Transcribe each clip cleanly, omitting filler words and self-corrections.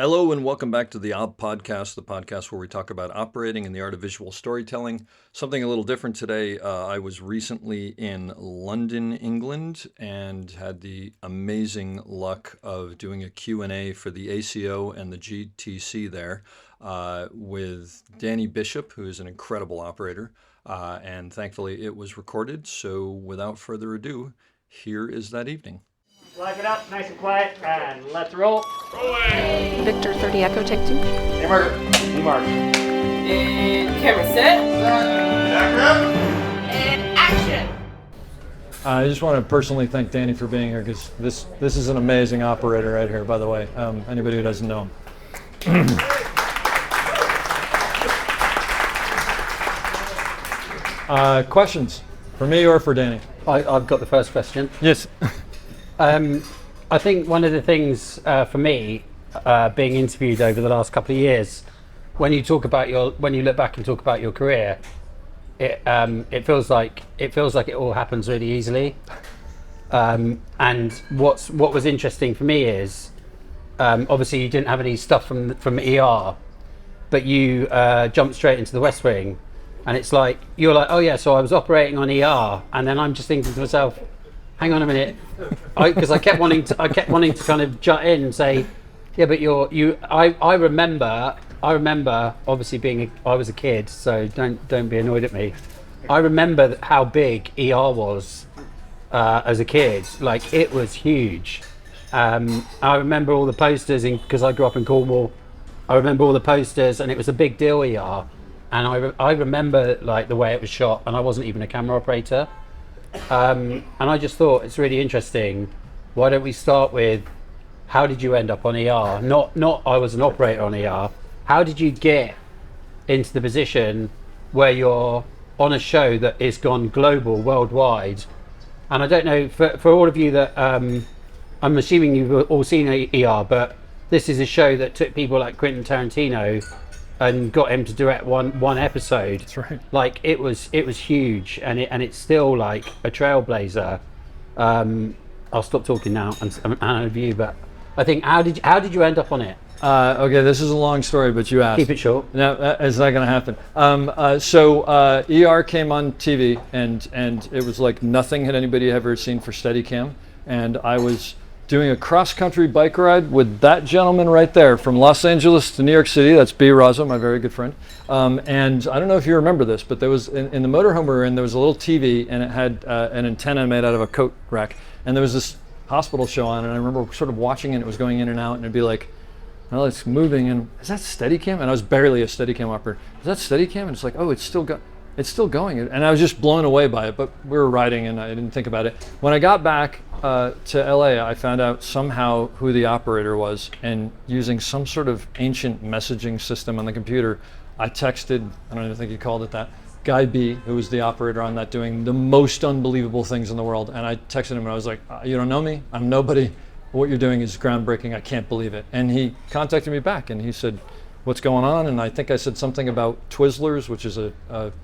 Hello and welcome back to the OB Podcast, the podcast where we talk about operating and the art of visual storytelling. Something a little different today. I was recently in London, England, and had the amazing luck of doing a Q&A for the ACO and the GTC there with Danny Bishop, who is an incredible operator. And thankfully it was recorded. So without further ado, here is that evening. Lock it up, nice and quiet, and let's roll. Rolling. Victor 30 Echo, take 2. Hey, Margaret. Hey, Mark. And camera set. And action. I just want to personally thank Danny for being here because this is an amazing operator right here, by the way. Anybody who doesn't know him. Questions for me or for Danny? I've got the first question. Yes. I think one of the things for me, being interviewed over the last couple of years, when you look back and talk about your career, it feels like it all happens really easily. And what was interesting for me is, obviously you didn't have any stuff from ER, but you jumped straight into the West Wing, and it's like you're like, oh yeah, so I was operating on ER, and then I'm just thinking to myself, hang on a minute, because I kept wanting to kind of jut in and say, yeah, but I remember obviously I was a kid, so don't be annoyed at me. I remember how big ER was as a kid. Like, it was huge. I remember all the posters because I grew up in Cornwall. I remember all the posters, and it was a big deal, ER. And I remember like the way it was shot, and I wasn't even a camera operator. And I just thought it's really interesting. Why don't we start with how did you end up on ER? Not I was an operator on ER. How did you get into the position where you're on a show that is gone global, worldwide? And I don't know, for all of you that I'm assuming you've all seen ER, but this is a show that took people like Quentin Tarantino and got him to direct one episode. That's right. Like, it was huge, and it's still like a trailblazer. I'll stop talking now and out of you, but I think how did you end up on it? Okay, this is a long story, but you asked. Keep it short. No, it's not going to happen. So ER came on TV, and it was like nothing had anybody ever seen for Steadicam, and I was doing a cross-country bike ride with that gentleman right there from Los Angeles to New York City. That's B. Raza, my very good friend. And I don't know if you remember this, but there was in the motorhome we were in, there was a little TV, and it had an antenna made out of a coat rack. And there was this hospital show on, and I remember sort of watching it. It was going in and out, and it'd be like, well, it's moving, and is that Steadicam? And I was barely a Steadicam operator. Is that Steadicam? And it's like, oh, it's still going. And I was just blown away by it, but we were riding, and I didn't think about it. When I got back to LA, I found out somehow who the operator was, and using some sort of ancient messaging system on the computer, I texted, I don't even think you called it that, Guy B, who was the operator on that, doing the most unbelievable things in the world. And I texted him, and I was like, you don't know me? I'm nobody. What you're doing is groundbreaking. I can't believe it. And he contacted me back, and he said, what's going on? And I think I said something about Twizzlers, which is a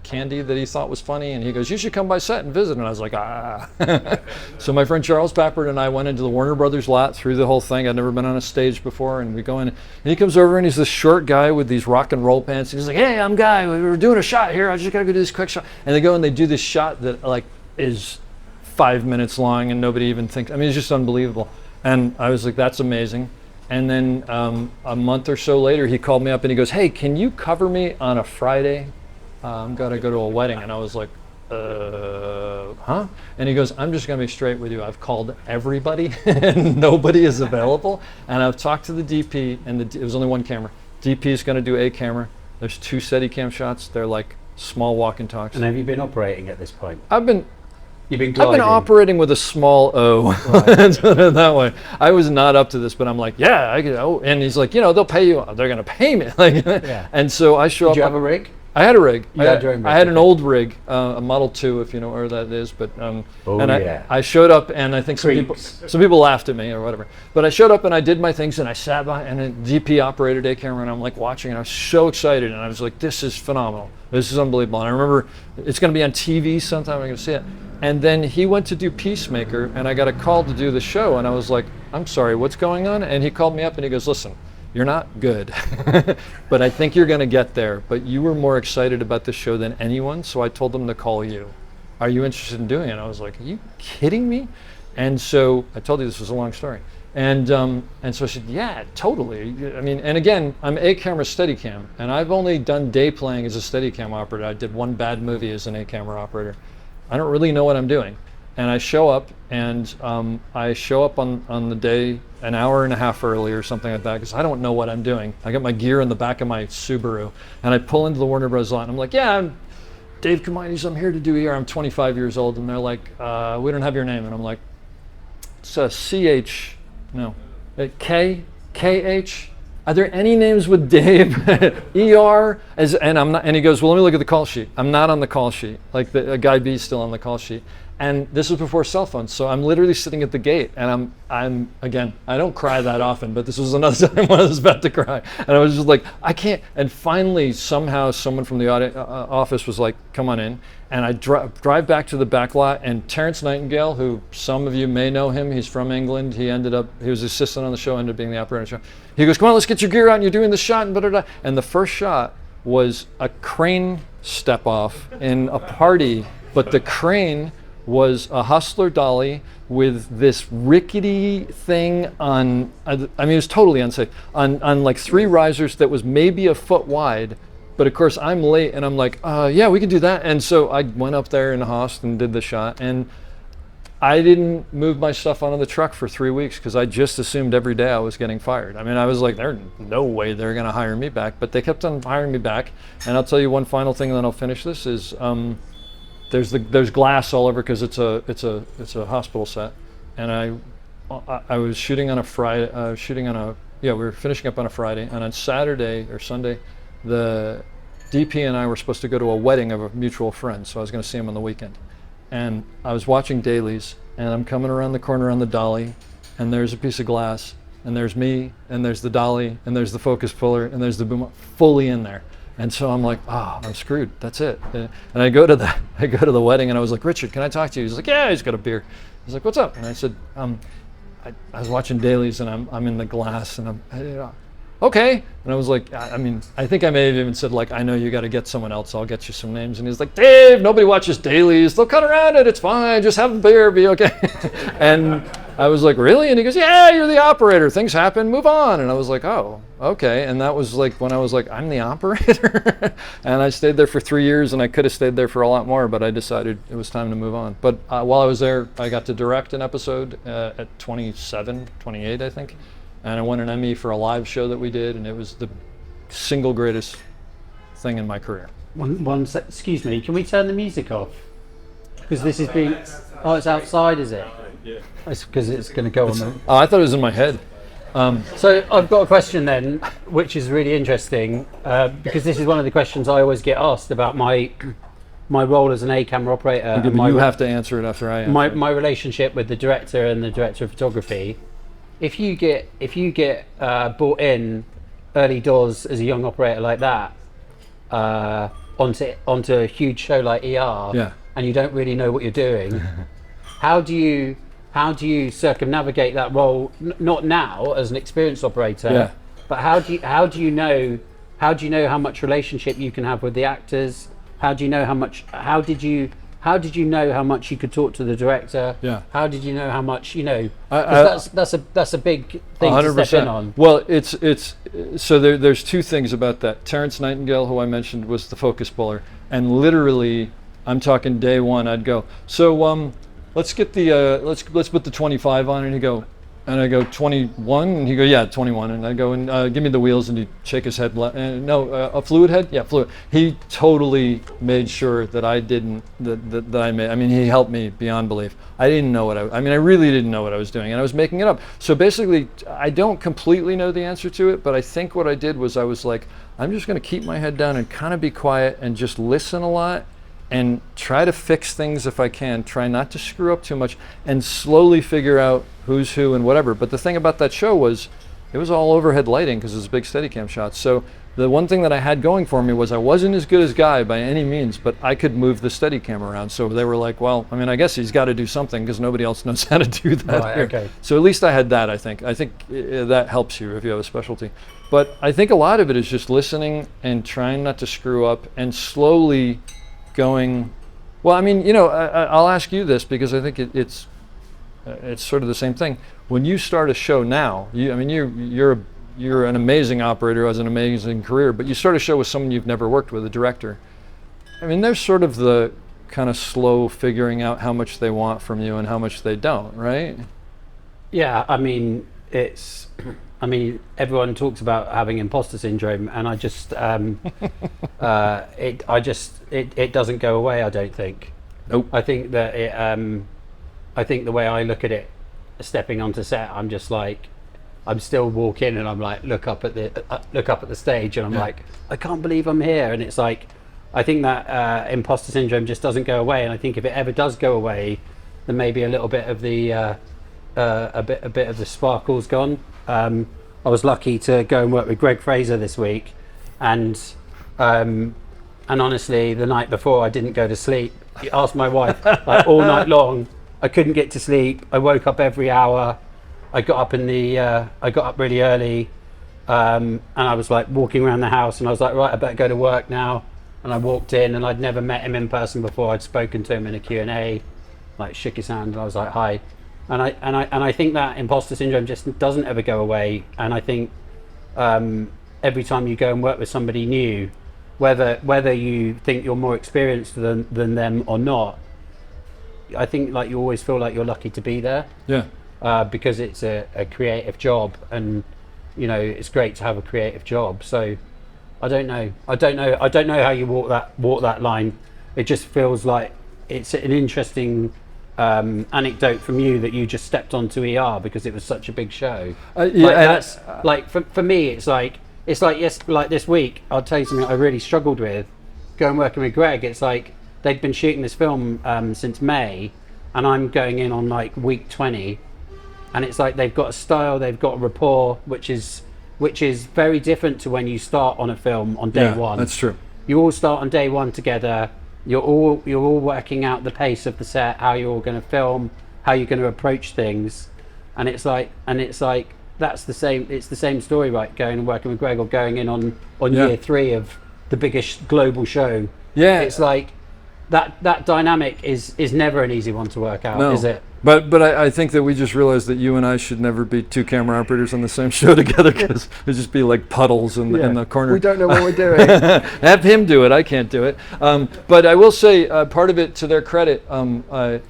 candy that he thought was funny. And he goes, you should come by set and visit. And I was like, ah. So my friend Charles Pappard and I went into the Warner Brothers lot through the whole thing. I'd never been on a stage before. And we go in, and he comes over, and he's this short guy with these rock and roll pants. And he's like, hey, I'm Guy. We're doing a shot here. I just got to go do this quick shot. And they go and they do this shot that like is 5 minutes long, and nobody even thinks, I mean, it's just unbelievable. And I was like, that's amazing. And then a month or so later, he called me up and he goes, hey, can you cover me on a Friday? I'm going to go to a wedding. And I was like, huh? And he goes, I'm just going to be straight with you. I've called everybody and nobody is available. And I've talked to the DP, and it was only one camera. DP is going to do a camera. There's 2 Steadicam shots. They're like small walk and talks. And have you been operating at this point? I've been operating with a small O. Right. Let's put it that way. I was not up to this, but I'm like, yeah, I could. Oh, and he's like, they'll pay you. They're going to pay me. Like, yeah. And so I show up. Did you have a rig? I had a rig. I had an old rig, a Model 2, if you know where that is. But I showed up, and I think some people laughed at me or whatever. But I showed up, and I did my things, and I sat behind, and a DP operated a camera, and I'm like watching, and I was so excited, and I was like, this is phenomenal. This is unbelievable. And I remember it's going to be on TV sometime. I'm going to see it. And then he went to do Peacemaker, and I got a call to do the show, and I was like, I'm sorry, what's going on? And he called me up, and he goes, listen, you're not good, but I think you're going to get there. But you were more excited about this show than anyone, so I told them to call you. Are you interested in doing it? And I was like, are you kidding me? And so I told you this was a long story. And so I said, yeah, totally. I mean, and again, I'm A camera Steadicam, and I've only done day playing as a Steadicam operator. I did one bad movie as an A camera operator. I don't really know what I'm doing. And I show up, and I show up on the day an hour and a half early or something like that, because I don't know what I'm doing. I got my gear in the back of my Subaru, and I pull into the Warner Bros. Lot, and I'm like, yeah, I'm Dave Chameides, I'm here to do ER. I'm 25 years old. And they're like, we don't have your name. And I'm like, it's a CH. No, KH. Are there any names with Dave? ER and I'm not. And he goes, well, let me look at the call sheet. I'm not on the call sheet. Like the guy B's still on the call sheet. And this was before cell phones, so I'm literally sitting at the gate, and I'm again. I don't cry that often, but this was another time when I was about to cry, and I was just like, I can't. And finally, somehow, someone from the office was like, "Come on in." And I drive back to the back lot, and Terrence Nightingale, who some of you may know him, he's from England. He was assistant on the show, ended up being the operator on the show. He goes, "Come on, let's get your gear out, and you're doing the shot." And blah, blah, blah. And the first shot was a crane step off in a party, but the crane was a Hustler dolly with this rickety thing on, I mean, it was totally unsafe, on like 3 risers that was maybe a foot wide. But of course I'm late, and I'm like, yeah, we can do that. And so I went up there in the host and did the shot, and I didn't move my stuff onto the truck for 3 weeks because I just assumed every day I was getting fired. I mean, I was like, there's no way they're gonna hire me back, but they kept on hiring me back. And I'll tell you one final thing, and then I'll finish this, is there's glass all over because it's a hospital set, and I was shooting on a Friday. We were finishing up on a Friday, and on Saturday or Sunday, the DP and I were supposed to go to a wedding of a mutual friend, so I was going to see him on the weekend. And I was watching dailies, and I'm coming around the corner on the dolly, and there's a piece of glass, and there's me, and there's the dolly, and there's the focus puller, and there's the boom, fully in there. And so I'm like, I'm screwed. That's it. And I go to the wedding, and I was like, Richard, can I talk to you? He's like, yeah. He's got a beer. He's like, what's up? And I said, I was watching dailies, and I'm in the glass, and okay. And I was like, I mean, I think I may have even said, like, I know you got to get someone else. I'll get you some names. And he's like, Dave, nobody watches dailies. They'll cut around it. It's fine. Just have a beer. Be okay. And I was like, really? And he goes, yeah, you're the operator. Things happen. Move on. And I was like, oh, okay. And that was like when I was like, I'm the operator. And I stayed there for 3 years, and I could have stayed there for a lot more, but I decided it was time to move on. But while I was there, I got to direct an episode at 27, 28, I think. And I won an Emmy for a live show that we did, and it was the single greatest thing in my career. Excuse me, can we turn the music off? Because this is being... Oh, it's outside, is it? Yeah. It's because it's going to go on there. Oh, I thought it was in my head. So I've got a question then, which is really interesting, because this is one of the questions I always get asked about my role as an A camera operator. Okay, but you have to answer it after I answer. My relationship with the director and the director of photography. If you get brought in early doors as a young operator like that, onto a huge show like ER, yeah, and you don't really know what you're doing, how do you circumnavigate that role? Not now as an experienced operator, yeah, but how do you know how much relationship you can have with the actors? How did you know how much you could talk to the director? Yeah. How did you know how much, that's a big thing 100%. To step in on. Well, it's so there's 2 things about that. Terrence Nightingale, who I mentioned, was the focus puller, and literally, I'm talking day one. I'd go, so let's get the let's put the 25 on, and he'd go, and I go 21, and he go, yeah, 21, and I go, and give me the wheels, and he'd shake his head, a fluid head, yeah, fluid. He totally made sure that I didn't, that I made. I mean, he helped me beyond belief. I didn't know I really didn't know what I was doing, and I was making it up. So basically, I don't completely know the answer to it, but I think what I did was I was like, I'm just going to keep my head down and kind of be quiet and just listen a lot, and try to fix things if I can, try not to screw up too much, and slowly figure out who's who and whatever. But the thing about that show was, it was all overhead lighting because it was big Steadicam shots. So the one thing that I had going for me was I wasn't as good as Guy by any means, but I could move the Steadicam around. So they were like, well, I mean, I guess he's got to do something because nobody else knows how to do that. Right, here. okay. So at least I had that, I think. I think that helps you if you have a specialty. But I think a lot of it is just listening and trying not to screw up and slowly going, well, I mean, I'll ask you this because I think it's sort of the same thing. When you start a show now, you're an amazing operator who has an amazing career, but you start a show with someone you've never worked with, a director. I mean, there's sort of the kind of slow figuring out how much they want from you and how much they don't, right? Yeah, I mean, everyone talks about having imposter syndrome, and I just, it doesn't go away. I don't think. Nope. I think that I think the way I look at it, stepping onto set, I'm just like, I'm still walk in and I'm like, look up at the stage, and I'm like, I can't believe I'm here, and it's like, I think that imposter syndrome just doesn't go away, and I think if it ever does go away, then maybe a little bit of the a bit of the sparkle's gone. I was lucky to go and work with Greg Fraser this week, and honestly, the night before I didn't go to sleep. You asked my wife, like all night long, I couldn't get to sleep. I woke up every hour. I got up really early, and I was like walking around the house, and I was like, right, I better go to work now. And I walked in, and I'd never met him in person before. I'd spoken to him in a Q&A, like shook his hand, and I was like, hi. And I think that imposter syndrome just doesn't ever go away. And I think every time you go and work with somebody new, whether you think you're more experienced than them or not, I think like you always feel like you're lucky to be there. Yeah. Because it's a creative job, and it's great to have a creative job. So I don't know how you walk that line. It just feels like it's an interesting anecdote from you that you just stepped onto ER because it was such a big show. That's like for me, it's like yes, like this week I'll tell you something I really struggled with going working with Greg. It's like they'd been shooting this film since May, and I'm going in on like week 20. And it's like they've got a style, they've got a rapport, which is very different to when you start on a film on day one. That's true. You all start on day one together. You're all working out the pace of the set, how you're all going to film, how you're going to approach things, and it's like that's the same. It's the same story, right? Going and working with Greg, or going in on year 3 of the biggest global show. Yeah, it's like that dynamic is never an easy one to work out, is it? But I think that we just realized that you and I should never be 2 camera operators on the same show together, because it'd just be like puddles in the corner. We don't know what we're doing. Have him do it. I can't do it. But I will say, part of it, to their credit, the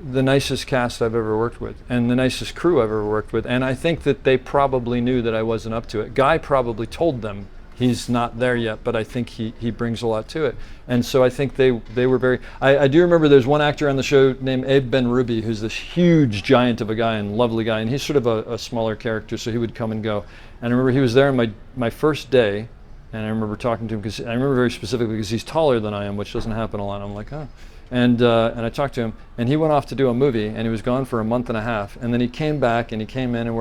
nicest cast I've ever worked with, and the nicest crew I've ever worked with. And I think that they probably knew that I wasn't up to it. Guy probably told them he's not there yet, but I think he brings a lot to it. And so I think they were very, I do remember there's one actor on the show named Abe Ben Ruby, who's this huge giant of a guy and lovely guy, and he's sort of a smaller character, so he would come and go. And I remember he was there on my first day, and I remember talking to him, because I remember very specifically because he's taller than I am, which doesn't happen a lot. I'm like, oh. And I talked to him, and he went off to do a movie, and he was gone for a month and a half, and then he came back, and he came in, and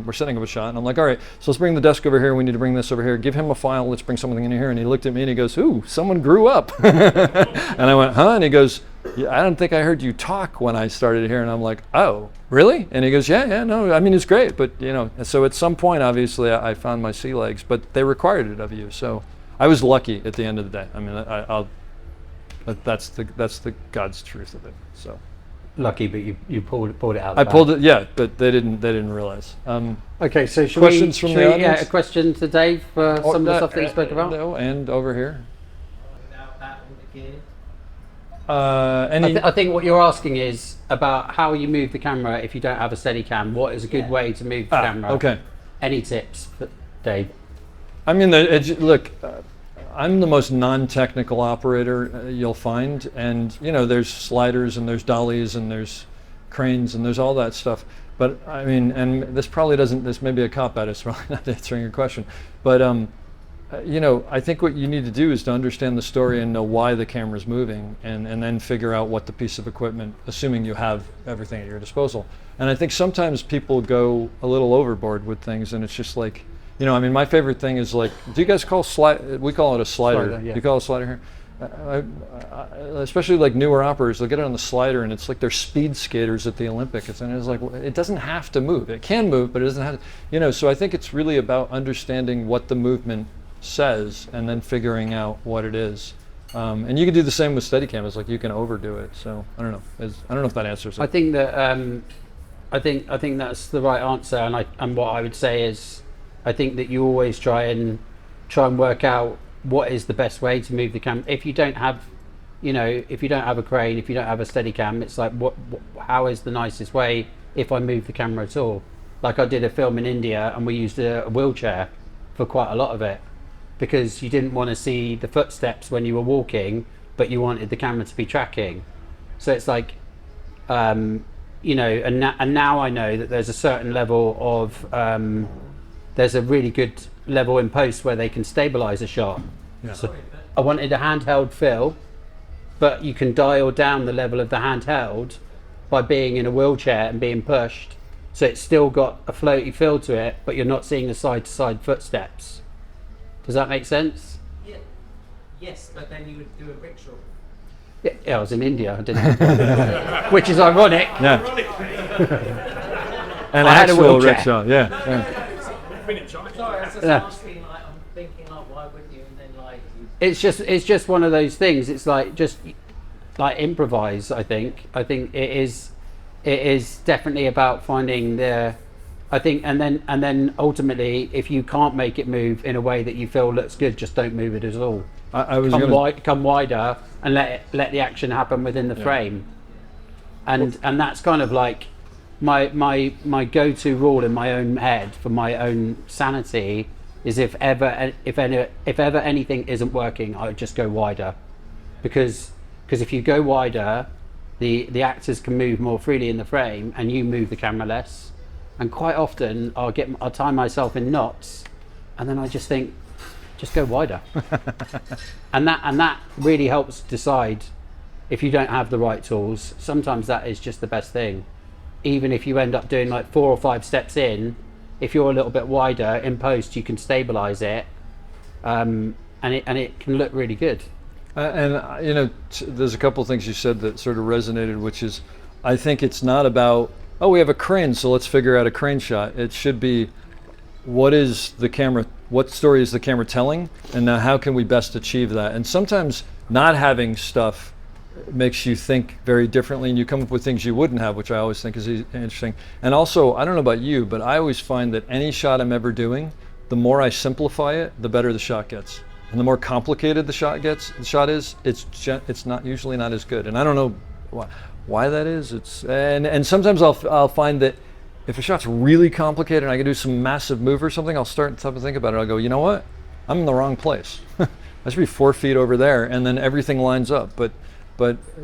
we're setting up a shot, and I'm like, all right, so let's bring the desk over here, we need to bring this over here, give him a file, let's bring something in here. And he looked at me and he goes, ooh, someone grew up. And I went, huh? And he goes, yeah, I don't think I heard you talk when I started here. And I'm like, oh, really? And he goes, yeah, no, I mean, it's great, but so at some point, obviously, I found my sea legs, but they required it of you. So I was lucky at the end of the day. I mean, that's the God's truth of it. So lucky, but you pulled it out. I pulled it, yeah, but they didn't realize. Okay, so questions from the audience? Yeah, a question to Dave for some of the stuff that you spoke about. No, and over here. I think what you're asking is about how you move the camera if you don't have a Steadicam. What is a good way to move the camera? Okay. Any tips, Dave? I mean, look. I'm the most non-technical operator you'll find, and there's sliders and there's dollies and there's cranes and there's all that stuff. But I mean, and this may be a cop-out, it's probably not answering your question, but I think what you need to do is to understand the story and know why the camera's moving, and then figure out what the piece of equipment, assuming you have everything at your disposal. And I think sometimes people go a little overboard with things, and it's just like, my favorite thing is like, do you guys call we call it a slider. Slider, yeah. Do you call it a slider here? Especially like newer operators, they'll get it on the slider, and it's like they're speed skaters at the Olympics, and it's like, it doesn't have to move. It can move, but it doesn't have to, so I think it's really about understanding what the movement says and then figuring out what it is. And you can do the same with Steadicam. It's like you can overdo it. So I don't know. I don't know if that answers it. I think that I think that's the right answer, and what I would say is, I think that you always try and work out what is the best way to move the camera. If you don't have, if you don't have a crane, if you don't have a Steadicam, it's like how is the nicest way if I move the camera at all? Like I did a film in India, and we used a wheelchair for quite a lot of it, because you didn't want to see the footsteps when you were walking, but you wanted the camera to be tracking. So it's like, and now I know that there's a certain level of, there's a really good level in post where they can stabilize a shot. Yeah. So I wanted a handheld fill, but you can dial down the level of the handheld by being in a wheelchair and being pushed. So it's still got a floaty feel to it, but you're not seeing the side-to-side footsteps. Does that make sense? Yeah. Yes, but then you would do a rickshaw. Yeah, I was in India, I didn't. Which is ironic. Yeah. And I had a actual wheelchair. rickshaw. Yeah. Sorry, I was just Yeah. asking, like, I'm thinking, like, why wouldn't you? And then, like, you... It's just one of those things. It's like just like improvise. I think it is definitely about finding the. I think, and then ultimately, if you can't make it move in a way that you feel looks good, just don't move it at all. I was Come wider and let the action happen within the frame. And that's kind of like my go-to rule in my own head for my own sanity is if ever anything isn't working, I would just go wider, because if you go wider, the actors can move more freely in the frame and you move the camera less. And quite often I'll tie myself in knots, and then I just think, just go wider. and that really helps decide if you don't have the right tools. Sometimes that is just the best thing. Even if you end up doing like 4 or 5 steps in, if you're a little bit wider in post, you can stabilize it, and it can look really good. There's a couple of things you said that sort of resonated, which is, I think it's not about, oh, we have a crane, so let's figure out a crane shot. It should be, what story is the camera telling, and now how can we best achieve that? And sometimes not having stuff makes you think very differently, and you come up with things you wouldn't have, which I always think is interesting. And also, I don't know about you, but I always find that any shot I'm ever doing, the more I simplify it, the better the shot gets. And the more complicated the shot is, it's not usually not as good. And I don't know why that is. And sometimes I'll find that if a shot's really complicated and I can do some massive move or something, I'll start to think about it. I'll go, you know what? I'm in the wrong place. I should be 4 feet over there, and then everything lines up. But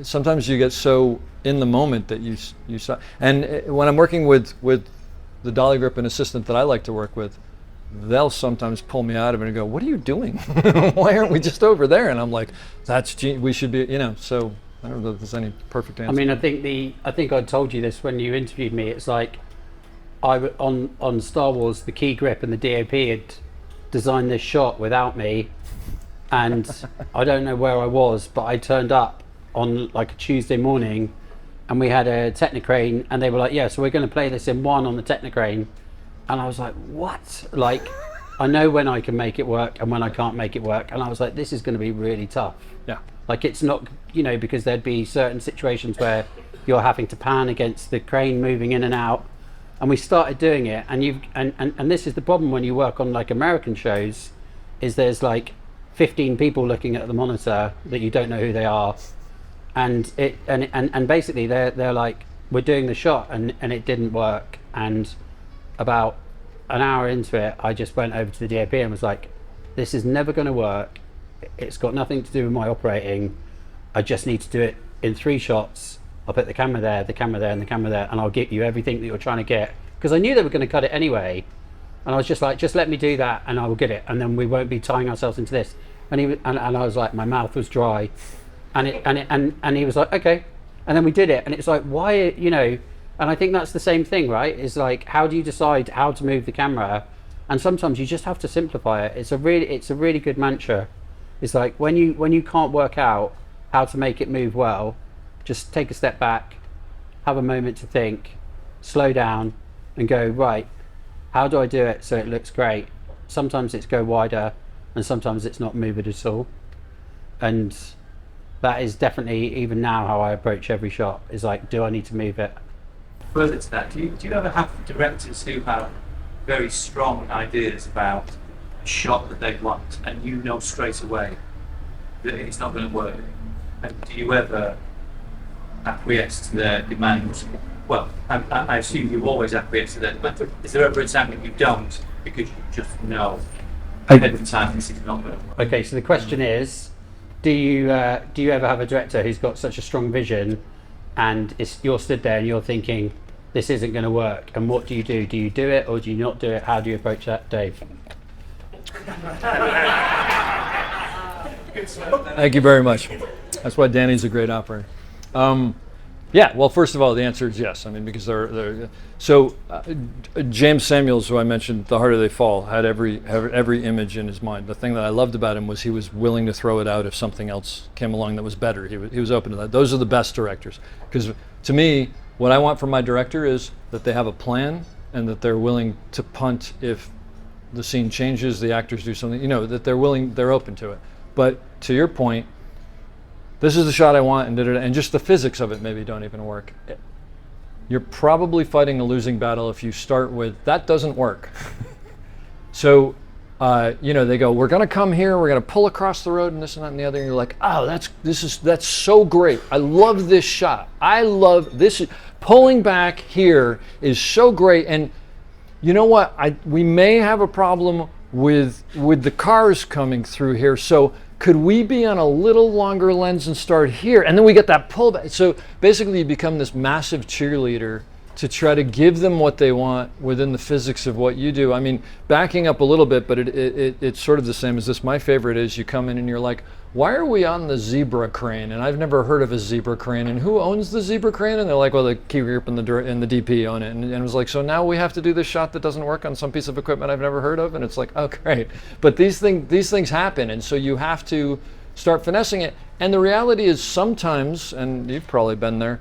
sometimes you get so in the moment that you stop. And when I'm working with the dolly grip and assistant that I like to work with, they'll sometimes pull me out of it and go, what are you doing? Why aren't we just over there? And I'm like, we should be, so I don't know if there's any perfect answer. I mean, I think I told you this when you interviewed me. It's like on Star Wars, the key grip and the DOP had designed this shot without me, and I don't know where I was, but I turned up on like a Tuesday morning, and we had a Technicrane, and they were like, yeah, so we're going to play this in 1 on the Technicrane. And I was like, what? Like, I know when I can make it work and when I can't make it work. And I was like, this is going to be really tough. Yeah. Like, it's not, because there'd be certain situations where you're having to pan against the crane moving in and out. And we started doing it. And this is the problem when you work on like American shows, is there's like 15 people looking at the monitor that you don't know who they are. And basically they're like, we're doing the shot and it didn't work. And about an hour into it, I just went over to the DOP and was like, this is never going to work. It's got nothing to do with my operating. I just need to do it in 3 shots. I'll put the camera there, and the camera there, and I'll get you everything that you're trying to get. Because I knew they were going to cut it anyway. And I was just like, just let me do that and I will get it. And then we won't be tying ourselves into this. And I was like, my mouth was dry. And he was like, okay. And then we did it. And it's like, why, you know, and I think that's the same thing, right? It's like, how do you decide how to move the camera? And sometimes you just have to simplify it. It's a really good mantra. It's like when you can't work out how to make it move well, just take a step back, have a moment to think, slow down and go, right, how do I do it so it looks great? Sometimes it's go wider and sometimes it's not move it at all. And that is definitely, even now, how I approach every shot. Is like, do I need to move it? Further to that, do you ever have directors who have very strong ideas about a shot that they want, and you know straight away that it's not going to work? And do you ever acquiesce to their demands? Well, I assume you always acquiesce to their demands. Is there ever a time that you don't because you just know ahead of time this is not going to work? Okay, so the question is, do you ever have a director who's got such a strong vision, and you're stood there and you're thinking, this isn't going to work, and what do you do? Do you do it or do you not do it? How do you approach that, Dave? Thank you very much. That's why Danny's a great operator. Yeah, well, first of all, the answer is yes. I mean, because James Samuels, who I mentioned, The Harder They Fall, had every image in his mind. The thing that I loved about him was he was willing to throw it out if something else came along that was better. He was open to that. Those are the best directors. Because to me, what I want from my director is that they have a plan and that they're willing to punt if the scene changes, the actors do something, you know, that they're open to it. But to your point, this is the shot I want, and just the physics of it maybe don't even work. You're probably fighting a losing battle if you start with, that doesn't work. So, you know, they go, we're gonna come here, we're gonna pull across the road and this and that and the other, and you're like, oh, that's so great. I love this shot. I love this. Pulling back here is so great. And you know what? We may have a problem with the cars coming through here. So could we be on a little longer lens and start here? And then we get that pullback. So basically you become this massive cheerleader to try to give them what they want within the physics of what you do. I mean, backing up a little bit, but it's sort of the same as this. My favorite is you come in and you're like, why are we on the zebra crane? And I've never heard of a zebra crane. And who owns the zebra crane? And they're like, well, the key group and the DP own it. And it was like, so now we have to do this shot that doesn't work on some piece of equipment I've never heard of. And it's like, oh, great. But these things happen. And so you have to start finessing it. And the reality is sometimes, and you've probably been there,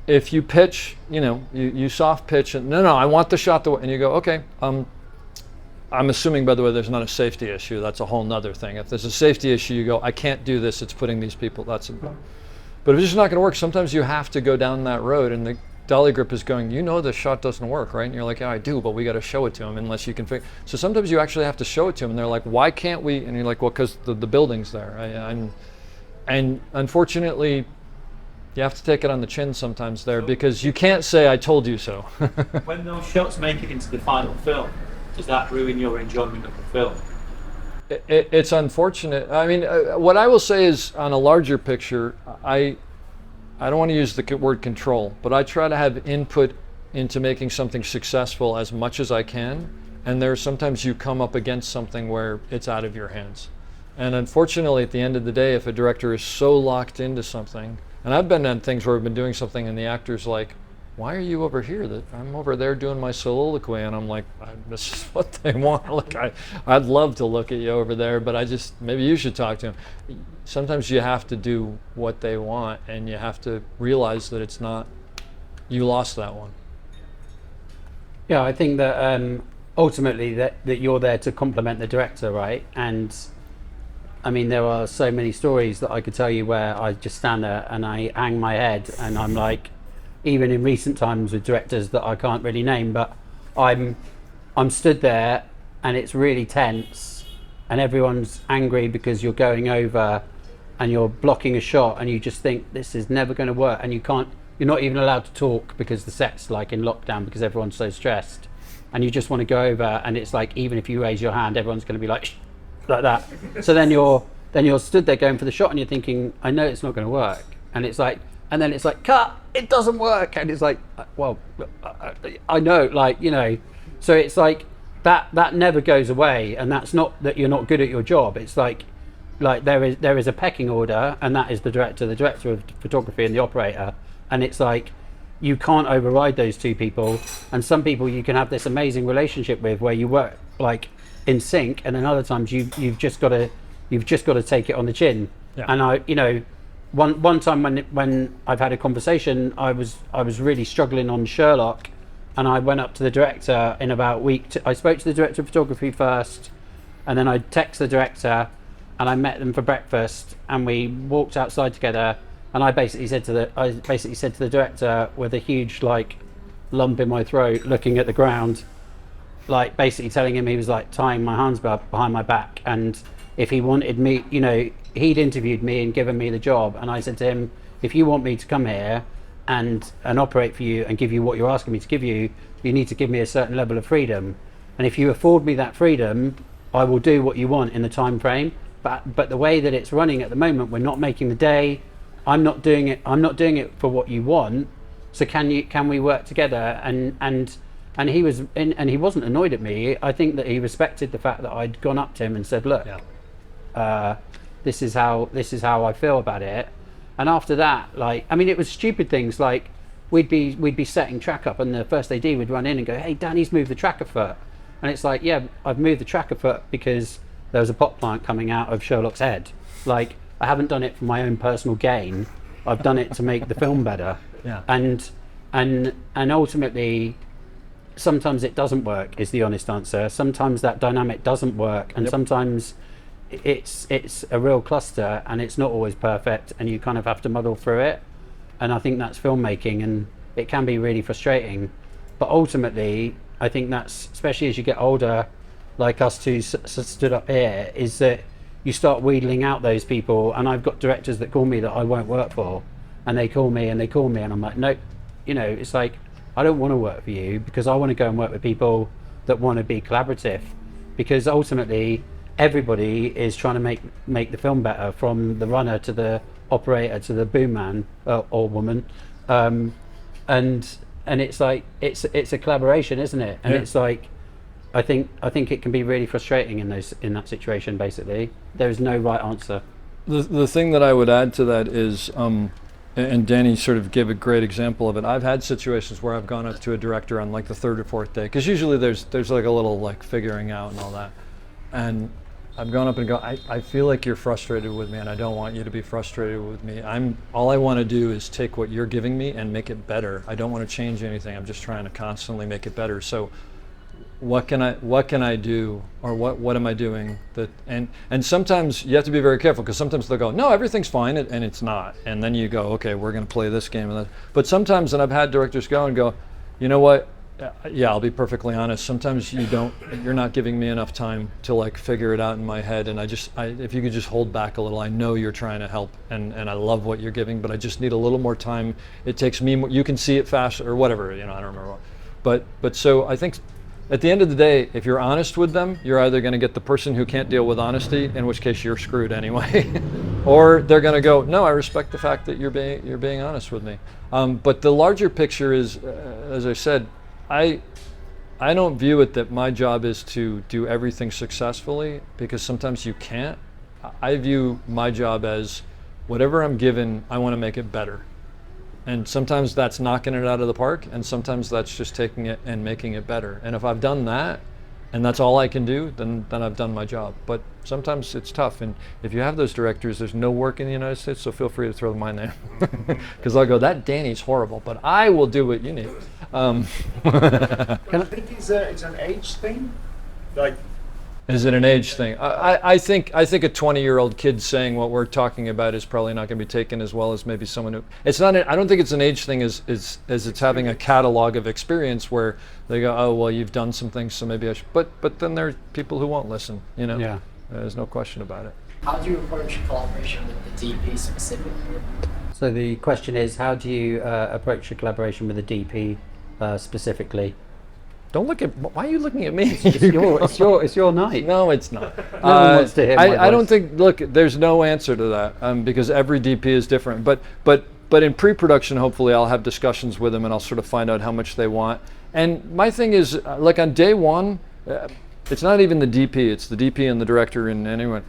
if you pitch, you know, you soft pitch, and no, I want the shot, and you go, okay, I'm assuming, by the way, there's not a safety issue. That's a whole nother thing. If there's a safety issue, you go, I can't do this. It's putting these people, but if it's just not going to work, sometimes you have to go down that road, and the dolly grip is going, you know this shot doesn't work, right? And you're like, yeah, I do, but we got to show it to them unless you can figure. So sometimes you actually have to show it to them, and they're like, why can't we? And you're like, well, because the building's there. And unfortunately, you have to take it on the chin sometimes there, because you can't say, I told you so. When those shots make it into the final film, does that ruin your enjoyment of the film? It's unfortunate. I mean, what I will say is, on a larger picture, I don't want to use the word control, but I try to have input into making something successful as much as I can. And there's sometimes you come up against something where it's out of your hands. And unfortunately, at the end of the day, if a director is so locked into something, and I've been on things where I've been doing something and the actor's like, why are you over here? That I'm over there doing my soliloquy, and I'm like, this is what they want. Look, I'd love to look at you over there, but maybe you should talk to him. Sometimes you have to do what they want, and you have to realize that it's not, you lost that one. Yeah, I think that ultimately that you're there to complement the director, right? And I mean, there are so many stories that I could tell you where I just stand there and I hang my head, and I'm like, even in recent times with directors that I can't really name, but I'm stood there and it's really tense and everyone's angry because you're going over and you're blocking a shot, and you just think this is never going to work, and you're not even allowed to talk because the set's like in lockdown because everyone's so stressed, and you just want to go over, and it's like, even if you raise your hand, everyone's going to be like, shh, like that. So then you're stood there going for the shot, and you're thinking, I know it's not going to work, and it's like, and then it's like, cut, it doesn't work, and it's like, well, I know, like, you know. So it's like, that never goes away, and that's not that you're not good at your job. It's like there is a pecking order, and that is the director of photography and the operator, and it's like you can't override those two people. And some people you can have this amazing relationship with where you work like in sync, and then other times you've just got to take it on the chin. Yeah. And one time when I've had a conversation, I was really struggling on Sherlock, and I went up to the director in about I spoke to the director of photography first, and then I texted the director, and I met them for breakfast, and we walked outside together, and I basically said to the director with a huge like lump in my throat, looking at the ground, like basically telling him he was like tying my hands behind my back, and if he wanted me, he'd interviewed me and given me the job, and I said to him, if you want me to come here and operate for you and give you what you're asking me to give you, you need to give me a certain level of freedom, and if you afford me that freedom, I will do what you want in the time frame. But the way that it's running at the moment, we're not making the day. I'm not doing it for what you want. So can we work together? And he wasn't annoyed at me. I think that he respected the fact that I'd gone up to him and said, look, this is how I feel about it. And after that, it was stupid things like we'd be setting track up, and the first AD would run in and go, hey, Danny's moved the track a foot. And it's like, yeah, I've moved the track a foot because there was a pot plant coming out of Sherlock's head. Like, I haven't done it for my own personal gain. I've done it to make the film better. Yeah. And ultimately, sometimes it doesn't work, is the honest answer. Sometimes that dynamic doesn't work, and sometimes it's a real cluster, and it's not always perfect, and you kind of have to muddle through it. And I think that's filmmaking, and it can be really frustrating. But ultimately, I think that's, especially as you get older, like us two stood up here, is that you start wheedling out those people. And I've got directors that call me that I won't work for, and they call me and I'm like, nope. It's like, I don't want to work for you, because I want to go and work with people that want to be collaborative, because ultimately everybody is trying to make the film better, from the runner to the operator to the boom man or woman, and it's like it's a collaboration, isn't it? And it's like, I think it can be really frustrating in that situation. Basically, there is no right answer. The thing that I would add to that is, and Danny sort of gave a great example of it. I've had situations where I've gone up to a director on like the third or fourth day, because usually there's like a little like figuring out and all that, and I've gone up and go, I feel like you're frustrated with me, and I don't want you to be frustrated with me. All I want to do is take what you're giving me and make it better. I don't want to change anything. I'm just trying to constantly make it better. So what can I do, or what am I doing that? And sometimes you have to be very careful, because sometimes they'll go, no, everything's fine, and it's not. And then you go, okay, we're going to play this game and that. But sometimes, and I've had directors go, you know what? Yeah, I'll be perfectly honest. Sometimes you're not giving me enough time to like figure it out in my head. And if you could just hold back a little, I know you're trying to help, and I love what you're giving, but I just need a little more time. It takes me more, you can see it faster or whatever, I don't remember what. But so I think at the end of the day, if you're honest with them, you're either going to get the person who can't deal with honesty, in which case you're screwed anyway, or they're going to go, no, I respect the fact that you're being honest with me. But the larger picture is, as I said, I don't view it that my job is to do everything successfully, because sometimes you can't. I view my job as whatever I'm given, I want to make it better. And sometimes that's knocking it out of the park, and sometimes that's just taking it and making it better. And if I've done that, and that's all I can do, then I've done my job. But sometimes it's tough, and if you have those directors, there's no work in the United States, so feel free to throw my name. Because I'll go, that Danny's horrible, but I will do what you need. I think it's an age thing. Like, is it an age thing? I think a 20-year-old kid saying what we're talking about is probably not going to be taken as well as maybe someone who. It's not. I don't think it's an age thing as it's having a catalog of experience where they go, oh well, you've done some things, so maybe I should. But then there are people who won't listen. Yeah. There's no question about it. How do you approach collaboration with the DP specifically? So the question is, how do you approach a collaboration with a DP specifically? Don't look at. Why are you looking at me? It's your night. No, it's not. No one wants to hear my I don't voice. think. Look, there's no answer to that, because every DP is different. But in pre-production, hopefully, I'll have discussions with them, and I'll sort of find out how much they want. And my thing is, like on day one, it's not even the DP, it's the DP and the director and anyone.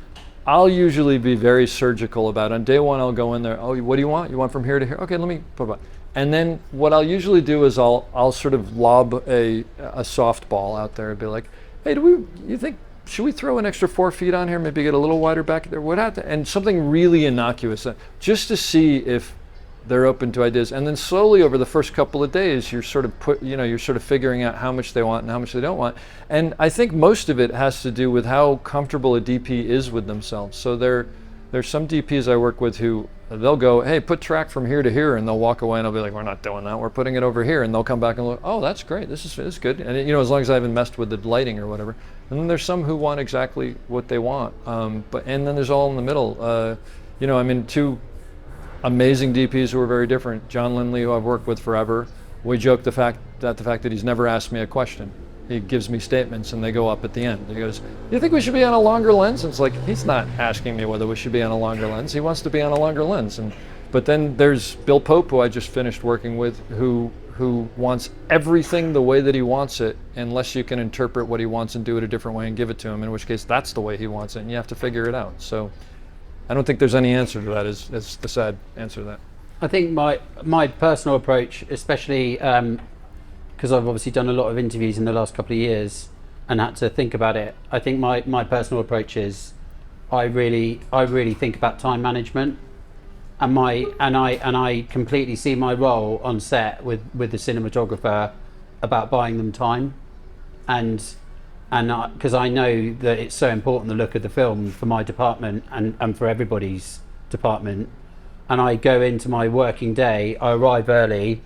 I'll usually be very surgical about it. On day one, I'll go in there, oh, what do you want? You want from here to here? Okay, let me, blah, blah. And then what I'll usually do is I'll sort of lob a softball out there and be like, hey, you think, should we throw an extra 4 feet on here? Maybe get a little wider back there? And something really innocuous, just to see if they're open to ideas. And then slowly over the first couple of days, you're sort of figuring out how much they want and how much they don't want. And I think most of it has to do with how comfortable a DP is with themselves. So there's some DPs I work with who they'll go, hey, put track from here to here, and they'll walk away and I'll be like, we're not doing that, we're putting it over here. And they'll come back and look, oh, that's great, this is good. And as long as I haven't messed with the lighting or whatever. And then there's some who want exactly what they want. And then there's all in the middle. I'm in two amazing DPs who are very different. John Lindley, who I've worked with forever, we joke the fact that he's never asked me a question. He gives me statements and they go up at the end. He goes, you think we should be on a longer lens? And it's like, he's not asking me whether we should be on a longer lens. He wants to be on a longer lens. But then there's Bill Pope, who I just finished working with, who wants everything the way that he wants it, unless you can interpret what he wants and do it a different way and give it to him, in which case that's the way he wants it, and you have to figure it out. So I don't think there's any answer to that, is the sad answer to that. I think my personal approach, especially because I've obviously done a lot of interviews in the last couple of years and had to think about it, I think my personal approach is I really think about time management, and I completely see my role on set with the cinematographer about buying them time, and because I know that it's so important, the look of the film, for my department and for everybody's department. And I go into my working day, I arrive early,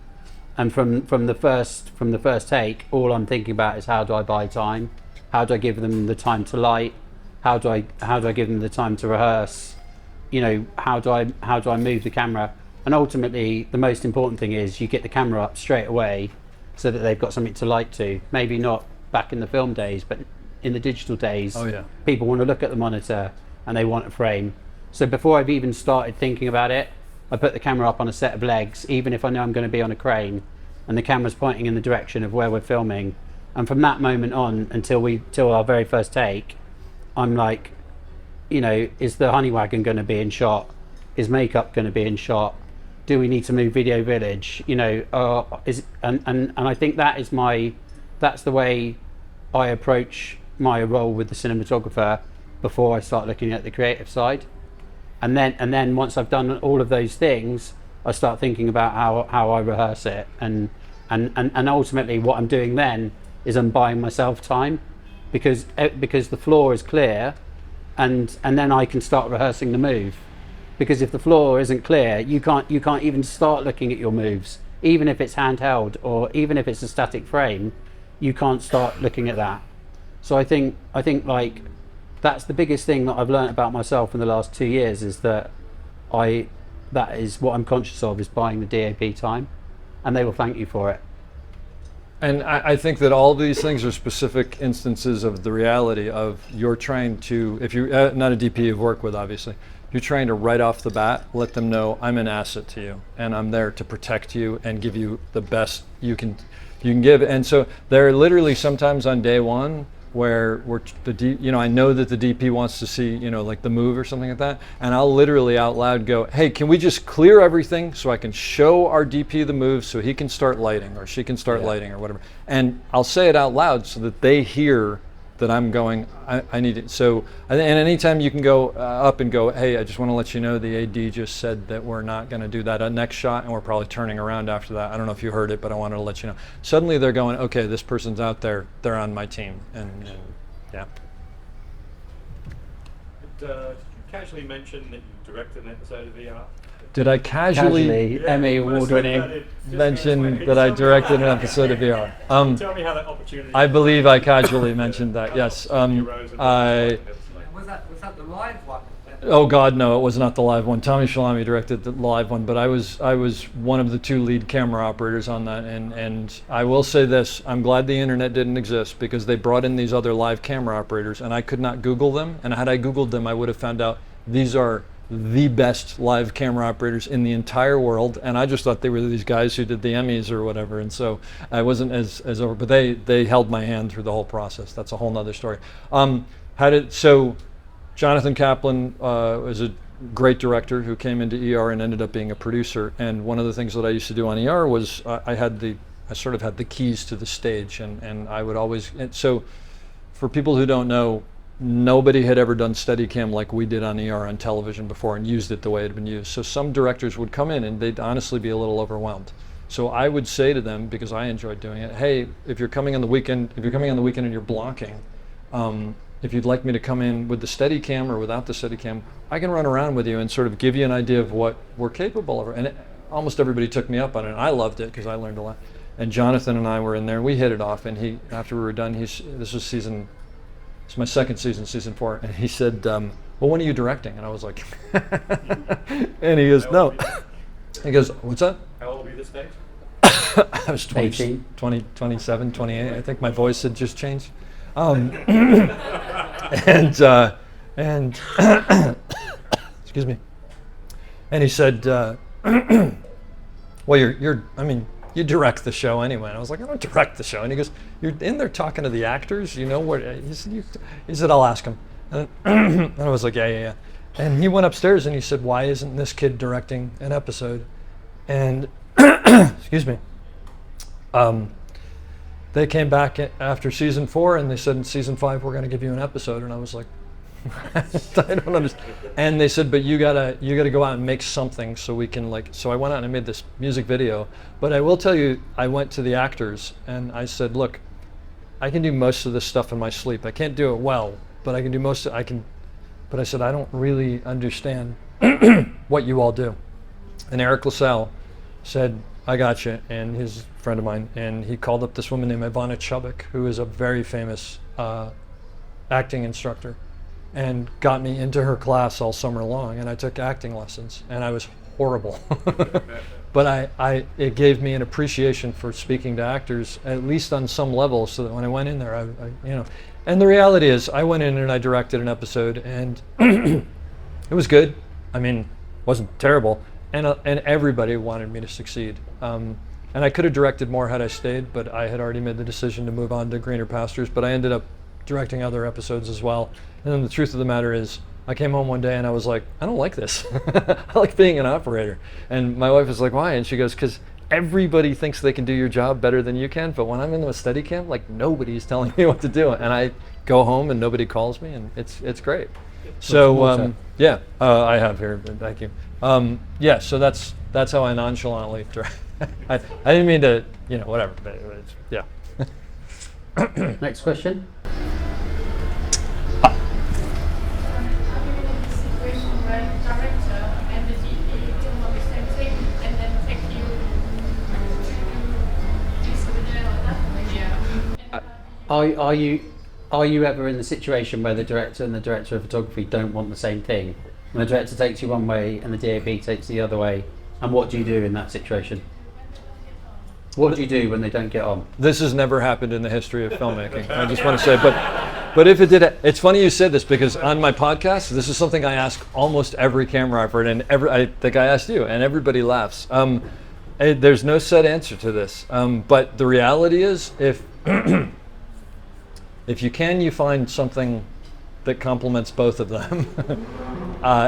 and from the first take, all I'm thinking about is how do I buy time? How do I give them the time to light? How do I give them the time to rehearse? How do I move the camera? And ultimately, the most important thing is you get the camera up straight away so that they've got something to light to. Maybe not back in the film days, but in the digital days, people want to look at the monitor and they want a frame. So before I've even started thinking about it, I put the camera up on a set of legs, even if I know I'm going to be on a crane, and the camera's pointing in the direction of where we're filming. And from that moment on till our very first take, I'm like, is the honey wagon going to be in shot? Is makeup going to be in shot? Do we need to move Video Village? And I think that's the way I approach my role with the cinematographer before I start looking at the creative side. And then once I've done all of those things, I start thinking about how I rehearse it, and ultimately what I'm doing then is I'm buying myself time, because the floor is clear, and then I can start rehearsing the move. Because if the floor isn't clear, you can't even start looking at your moves, even if it's handheld or even if it's a static frame, you can't start looking at that. So I think like that's the biggest thing that I've learned about myself in the last 2 years, is that that is what I'm conscious of, is buying the DAP time, and they will thank you for it. And I think that all these things are specific instances of the reality of you're trying to, if you're not a DP you've worked with, obviously, you're trying to right off the bat let them know I'm an asset to you and I'm there to protect you and give you the best you can give. And so there are literally sometimes on day one where I know that the DP wants to see, like the move or something like that, and I'll literally out loud go, hey, can we just clear everything so I can show our DP the move so he can start lighting or she can start lighting or whatever. And I'll say it out loud so that they hear that I'm going, I need it. So, and anytime you can go up and go, hey, I just want to let you know the AD just said that we're not going to do that next shot, and we're probably turning around after that. I don't know if you heard it, but I wanted to let you know. Suddenly they're going, okay, this person's out there, they're on my team, and yeah. Did you casually mention that you directed an episode of VR? Did I casually Emmy Award-winning mention that I directed an episode of VR? Tell me how that opportunity. I believe I casually mentioned that. Yes. Was that the live one? Oh God, no! It was not the live one. Tommy Shalami directed the live one, but I was one of the 2 lead camera operators on that. And I will say this: I'm glad the internet didn't exist, because they brought in these other live camera operators, and I could not Google them. And had I Googled them, I would have found out these are the best live camera operators in the entire world, and I just thought they were these guys who did the Emmys or whatever, and so I wasn't as over, but they held my hand through the whole process. That's a whole nother story. So Jonathan Kaplan was a great director who came into ER and ended up being a producer, and one of the things that I used to do on ER was I sort of had the keys to the stage, and I would always, and so for people who don't know, nobody had ever done Steadicam like we did on ER on television before and used it the way it had been used. So some directors would come in and they'd honestly be a little overwhelmed. So I would say to them, because I enjoyed doing it, hey, if you're coming on the weekend and you're blocking, if you'd like me to come in with the Steadicam or without the Steadicam, I can run around with you and sort of give you an idea of what we're capable of. And almost everybody took me up on it, and I loved it because I learned a lot. And Jonathan and I were in there, and we hit it off. And after we were done, this was it's my second season, season 4, and he said, well, when are you directing? And I was like, and he goes, no. He goes, what's that? How old were you this stage? I was 20, 27, 28. I think my voice had just changed. And excuse me. And he said, well, you direct the show anyway. And I was like, I don't direct the show. And he goes, you're in there talking to the actors, you know what? He said, I'll ask him. And I was like, yeah. And he went upstairs and he said, why isn't this kid directing an episode? And excuse me. They came back after season 4 and they said, in season 5, we're going to give you an episode. And I was like, I don't understand. And they said, but you gotta go out and make something so we can so I went out and I made this music video. But I will tell you, I went to the actors and I said, look, I can do most of this stuff in my sleep. I can't do it well, but I can do most of it. But I said, I don't really understand what you all do. And Eric LaSalle said, I got you, and he's a friend of mine, and he called up this woman named Ivana Chubbuck, who is a very famous acting instructor, and got me into her class all summer long, and I took acting lessons, and I was horrible. But it gave me an appreciation for speaking to actors, at least on some level, so that when I went in there, I and the reality is, I went in and I directed an episode, and it was good. I mean, wasn't terrible, and everybody wanted me to succeed. And I could have directed more had I stayed, but I had already made the decision to move on to greener pastures, but I ended up directing other episodes as well. And then the truth of the matter is, I came home one day and I was like, I don't like this. I like being an operator. And my wife was like, why? And she goes, because everybody thinks they can do your job better than you can, but when I'm in a Steadicam, nobody's telling me what to do. And I go home and nobody calls me, and it's great. So yeah, I have here, thank you. Yeah, so that's how I nonchalantly direct. I didn't mean to, whatever, but it's, yeah. Next question. Are you ever in the situation where the director and the director of photography don't want the same thing? And the director takes you one way and the DOP takes the other way, and what do you do in that situation? What do you do when they don't get on? This has never happened in the history of filmmaking. I just want to say, but if it did, it's funny you said this, because on my podcast, this is something I ask almost every camera operator, and I think I asked you, and everybody laughs. There's no set answer to this, but the reality is, if you can, you find something that complements both of them.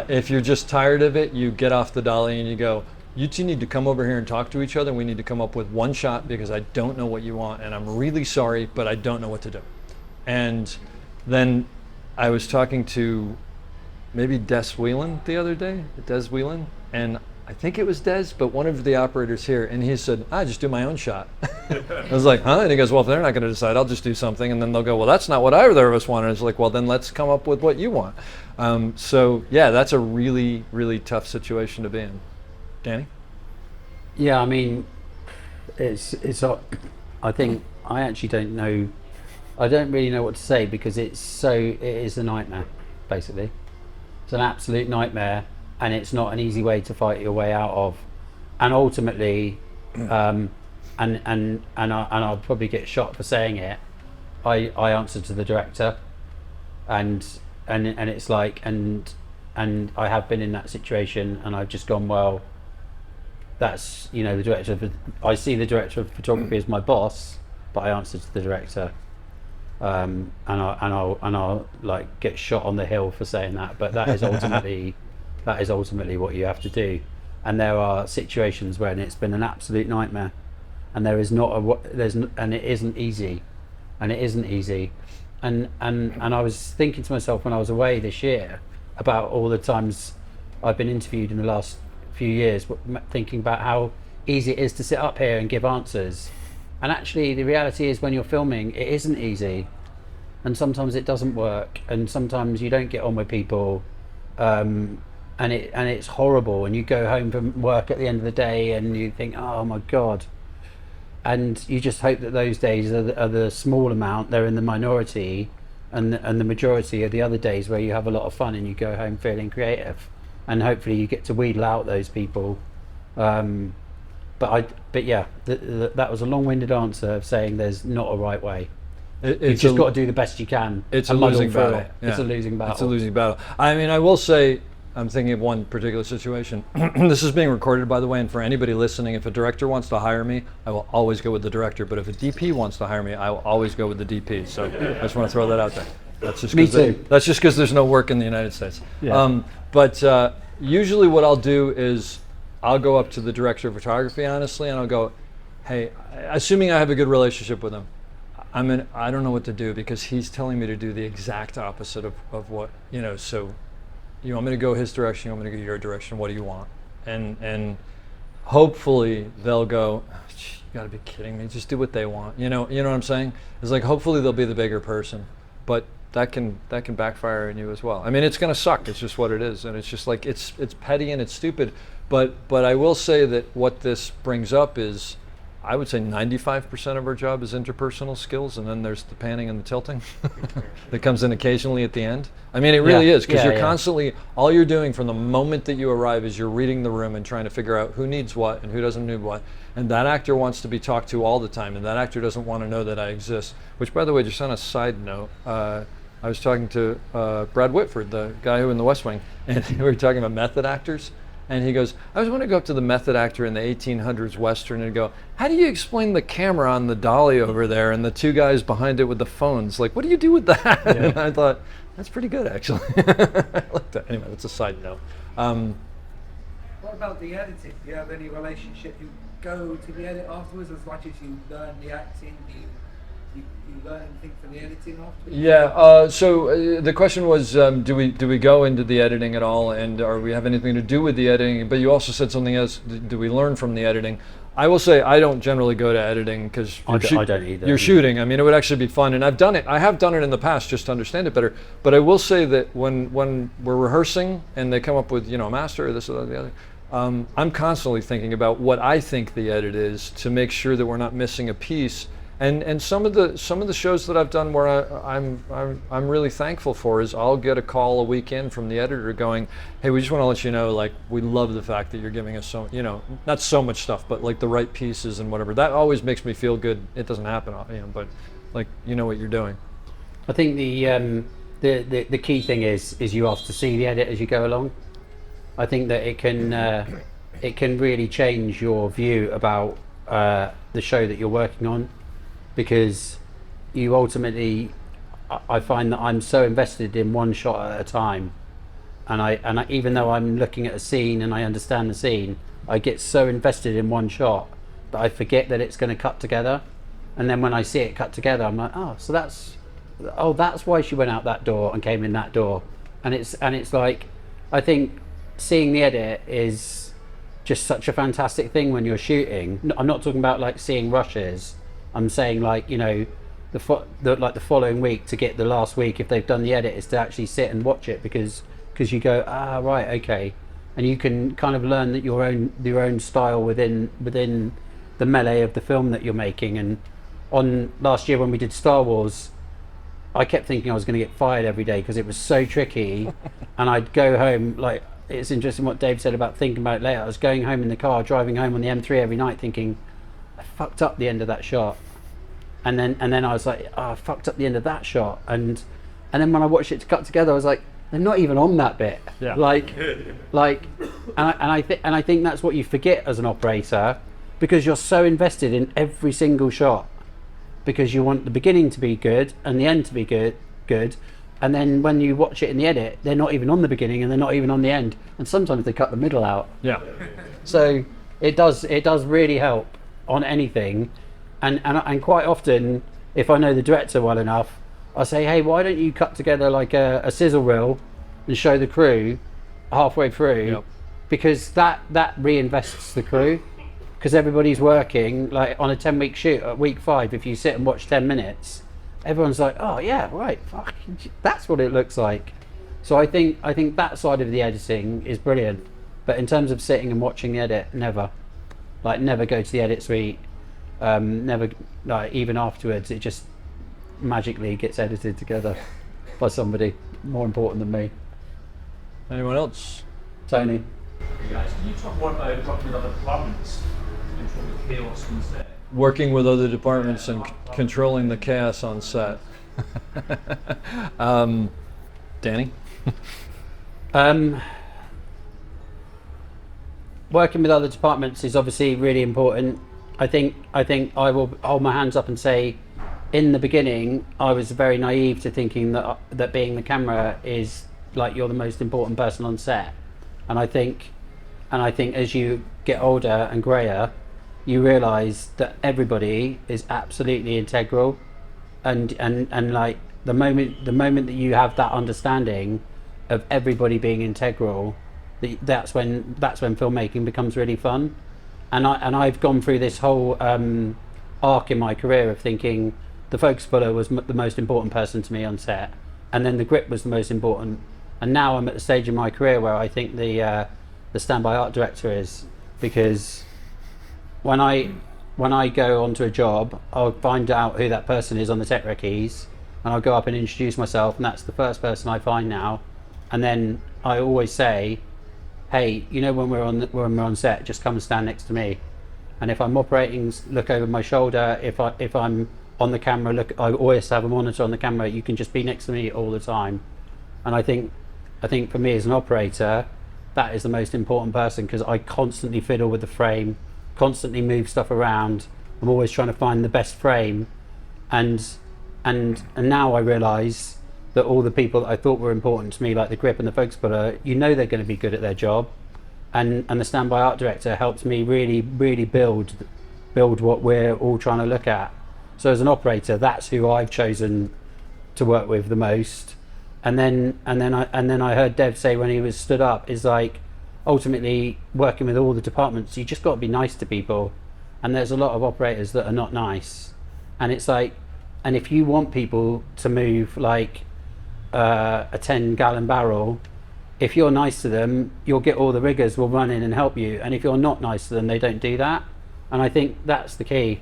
If you're just tired of it, you get off the dolly and you go, you two need to come over here and talk to each other. We need to come up with one shot, because I don't know what you want, and I'm really sorry, but I don't know what to do. And then I was talking to maybe Des Whelan the other day, and I think it was Des, but one of the operators here, and he said, I just do my own shot. I was like, huh? And he goes, well, if they're not going to decide, I'll just do something. And then they'll go, well, that's not what either of us want. And it's like, well, then let's come up with what you want. So yeah, that's a really, really tough situation to be in. Danny? Yeah, I mean, it's. I think I actually don't know. I don't really know what to say, because it is a nightmare, basically. It's an absolute nightmare, and it's not an easy way to fight your way out of. And ultimately, and I'll probably get shot for saying it, I answer to the director, and it's like, and and I have been in that situation, and I've just gone, well, that's, you know, I see the director of photography as my boss, but I answer to the director, and I'll like get shot on the hill for saying that, but that is ultimately what you have to do. And there are situations when it's been an absolute nightmare, and there is not and it isn't easy, and I was thinking to myself when I was away this year about all the times I've been interviewed in the last few years, thinking about how easy it is to sit up here and give answers, and actually the reality is when you're filming it isn't easy, and sometimes it doesn't work, and sometimes you don't get on with people, and it's horrible, and you go home from work at the end of the day and you think, oh my god, and you just hope that those days are the small amount, they're in the minority, and the majority are the other days where you have a lot of fun and you go home feeling creative, and hopefully you get to wheedle out those people. But yeah, that was a long-winded answer of saying there's not a right way. You've just got to do the best you can. It's a losing battle. It's a losing battle. It's a losing battle. I mean, I will say, I'm thinking of one particular situation. This is being recorded, by the way, and for anybody listening, if a director wants to hire me, I will always go with the director. But if a DP wants to hire me, I will always go with the DP. So I just want to throw that out there. That's just me too. That's just because there's no work in the United States. Yeah. But usually what I'll do is I'll go up to the director of photography, honestly, and I'll go, hey, assuming I have a good relationship with him, I don't know what to do because he's telling me to do the exact opposite of what, you know, so you want me to go his direction, you want me to go your direction, what do you want? And hopefully they'll go, you gotta be kidding me, just do what they want. You know what I'm saying? It's like, hopefully they'll be the bigger person, but that can backfire on you as well. I mean, it's gonna suck, it's just what it is, and it's just like, it's petty and it's stupid, but I will say that what this brings up is, I would say 95% of our job is interpersonal skills, and then there's the panning and the tilting that comes in occasionally at the end. I mean, it really is, because you're constantly, all you're doing from the moment that you arrive is you're reading the room and trying to figure out who needs what and who doesn't need what. And that actor wants to be talked to all the time, and that actor doesn't want to know that I exist. Which, by the way, just on a side note, I was talking to Brad Whitford, the guy who in The West Wing, and we were talking about method actors. And he goes, I always want to go up to the method actor in the 1800s Western and go, how do you explain the camera on the dolly over there and the two guys behind it with the phones? Like, what do you do with that? Yeah. And I thought, that's pretty good, actually. I like that. Anyway, that's a side note. What about the editing? Do you have any relationship? You go to the edit afterwards as much as you learn the acting? Do you learn anything from the editing afterwards? Yeah, so the question was, do we go into the editing at all, and are we have anything to do with the editing? But you also said something else, do we learn from the editing? I will say I don't generally go to editing because I don't either. You're shooting. I mean, it would actually be fun, and I've done it. I have done it in the past just to understand it better. But I will say that when we're rehearsing and they come up with, a master or this or the other, I'm constantly thinking about what I think the edit is to make sure that we're not missing a piece. And some of the shows that I've done where I'm really thankful for is I'll get a call a week in from the editor going, hey, we just want to let you know, like, we love the fact that you're giving us so, not so much stuff, but like the right pieces and whatever. That always makes me feel good. It doesn't happen, but like, you know what you're doing. I think the key thing is you have to see the edit as you go along. I think that it can really change your view about the show that you're working on. Because you ultimately, I find that I'm so invested in one shot at a time, and I even though I'm looking at a scene and I understand the scene, I get so invested in one shot that I forget that it's going to cut together, and then when I see it cut together, I'm like, so that's why she went out that door and came in that door, and it's like, I think seeing the edit is just such a fantastic thing when you're shooting. I'm not talking about like seeing rushes. I'm saying, like, the following week, to get the last week, if they've done the edit, is to actually sit and watch it because you go, right, okay, and you can kind of learn that your own style within the melee of the film that you're making. And on last year when we did Star Wars, I kept thinking I was going to get fired every day because it was so tricky, and I'd go home, like, it's interesting what Dave said about thinking about it later. I was going home in the car, driving home on the M3 every night, thinking, I fucked up the end of that shot, and then I was like, I fucked up the end of that shot, and then when I watched it cut together, I was like, they're not even on that bit. Yeah. And I think that's what you forget as an operator, because you're so invested in every single shot, because you want the beginning to be good and the end to be good. And then when you watch it in the edit, they're not even on the beginning and they're not even on the end. And sometimes they cut the middle out. Yeah. So it does really help on anything. And quite often, if I know the director well enough, I say, hey, why don't you cut together like a sizzle reel and show the crew halfway through? Yep. Because that reinvests the crew. Because everybody's working like on a 10-week shoot at week 5. If you sit and watch 10 minutes, everyone's like, oh yeah, right, that's what it looks like. So I think that side of the editing is brilliant. But in terms of sitting and watching the edit, never go to the edit suite. Never, like, even afterwards, it just magically gets edited together by somebody more important than me. Anyone else? Tony. Guys, can you talk more about working with other departments to control the chaos on set? Working with other departments and controlling the chaos on set. Danny? Working with other departments is obviously really important. I think I will hold my hands up and say, in the beginning, I was very naive to thinking that being the camera is like you're the most important person on set. And I think as you get older and greyer, you realise that everybody is absolutely integral, and like the moment that you have that understanding of everybody being integral, that's when filmmaking becomes really fun. And I've gone through this whole arc in my career of thinking the focus puller was the most important person to me on set, and then the grip was the most important. And now I'm at the stage in my career where I think the standby art director is, because when I go onto a job, I'll find out who that person is on the tech recce's, and I'll go up and introduce myself, and that's the first person I find now. And then I always say, hey, you know, when we're on set, just come and stand next to me. And if I'm operating, look over my shoulder. If I'm on the camera, look, I always have a monitor on the camera. You can just be next to me all the time. And I think for me as an operator, that is the most important person, because I constantly fiddle with the frame, constantly move stuff around. I'm always trying to find the best frame, and now I realise that all the people that I thought were important to me, like the grip and the focus puller, you know they're going to be good at their job, and the standby art director helps me really build what we're all trying to look at. So as an operator, that's who I've chosen to work with the most. And then I heard Dev say when he was stood up, is like, ultimately working with all the departments, you just got to be nice to people. And there's a lot of operators that are not nice, and it's like, and if you want people to move like a 10-gallon barrel, if you're nice to them, you'll get all the riggers will run in and help you. And if you're not nice to them, they don't do that. And I think that's the key,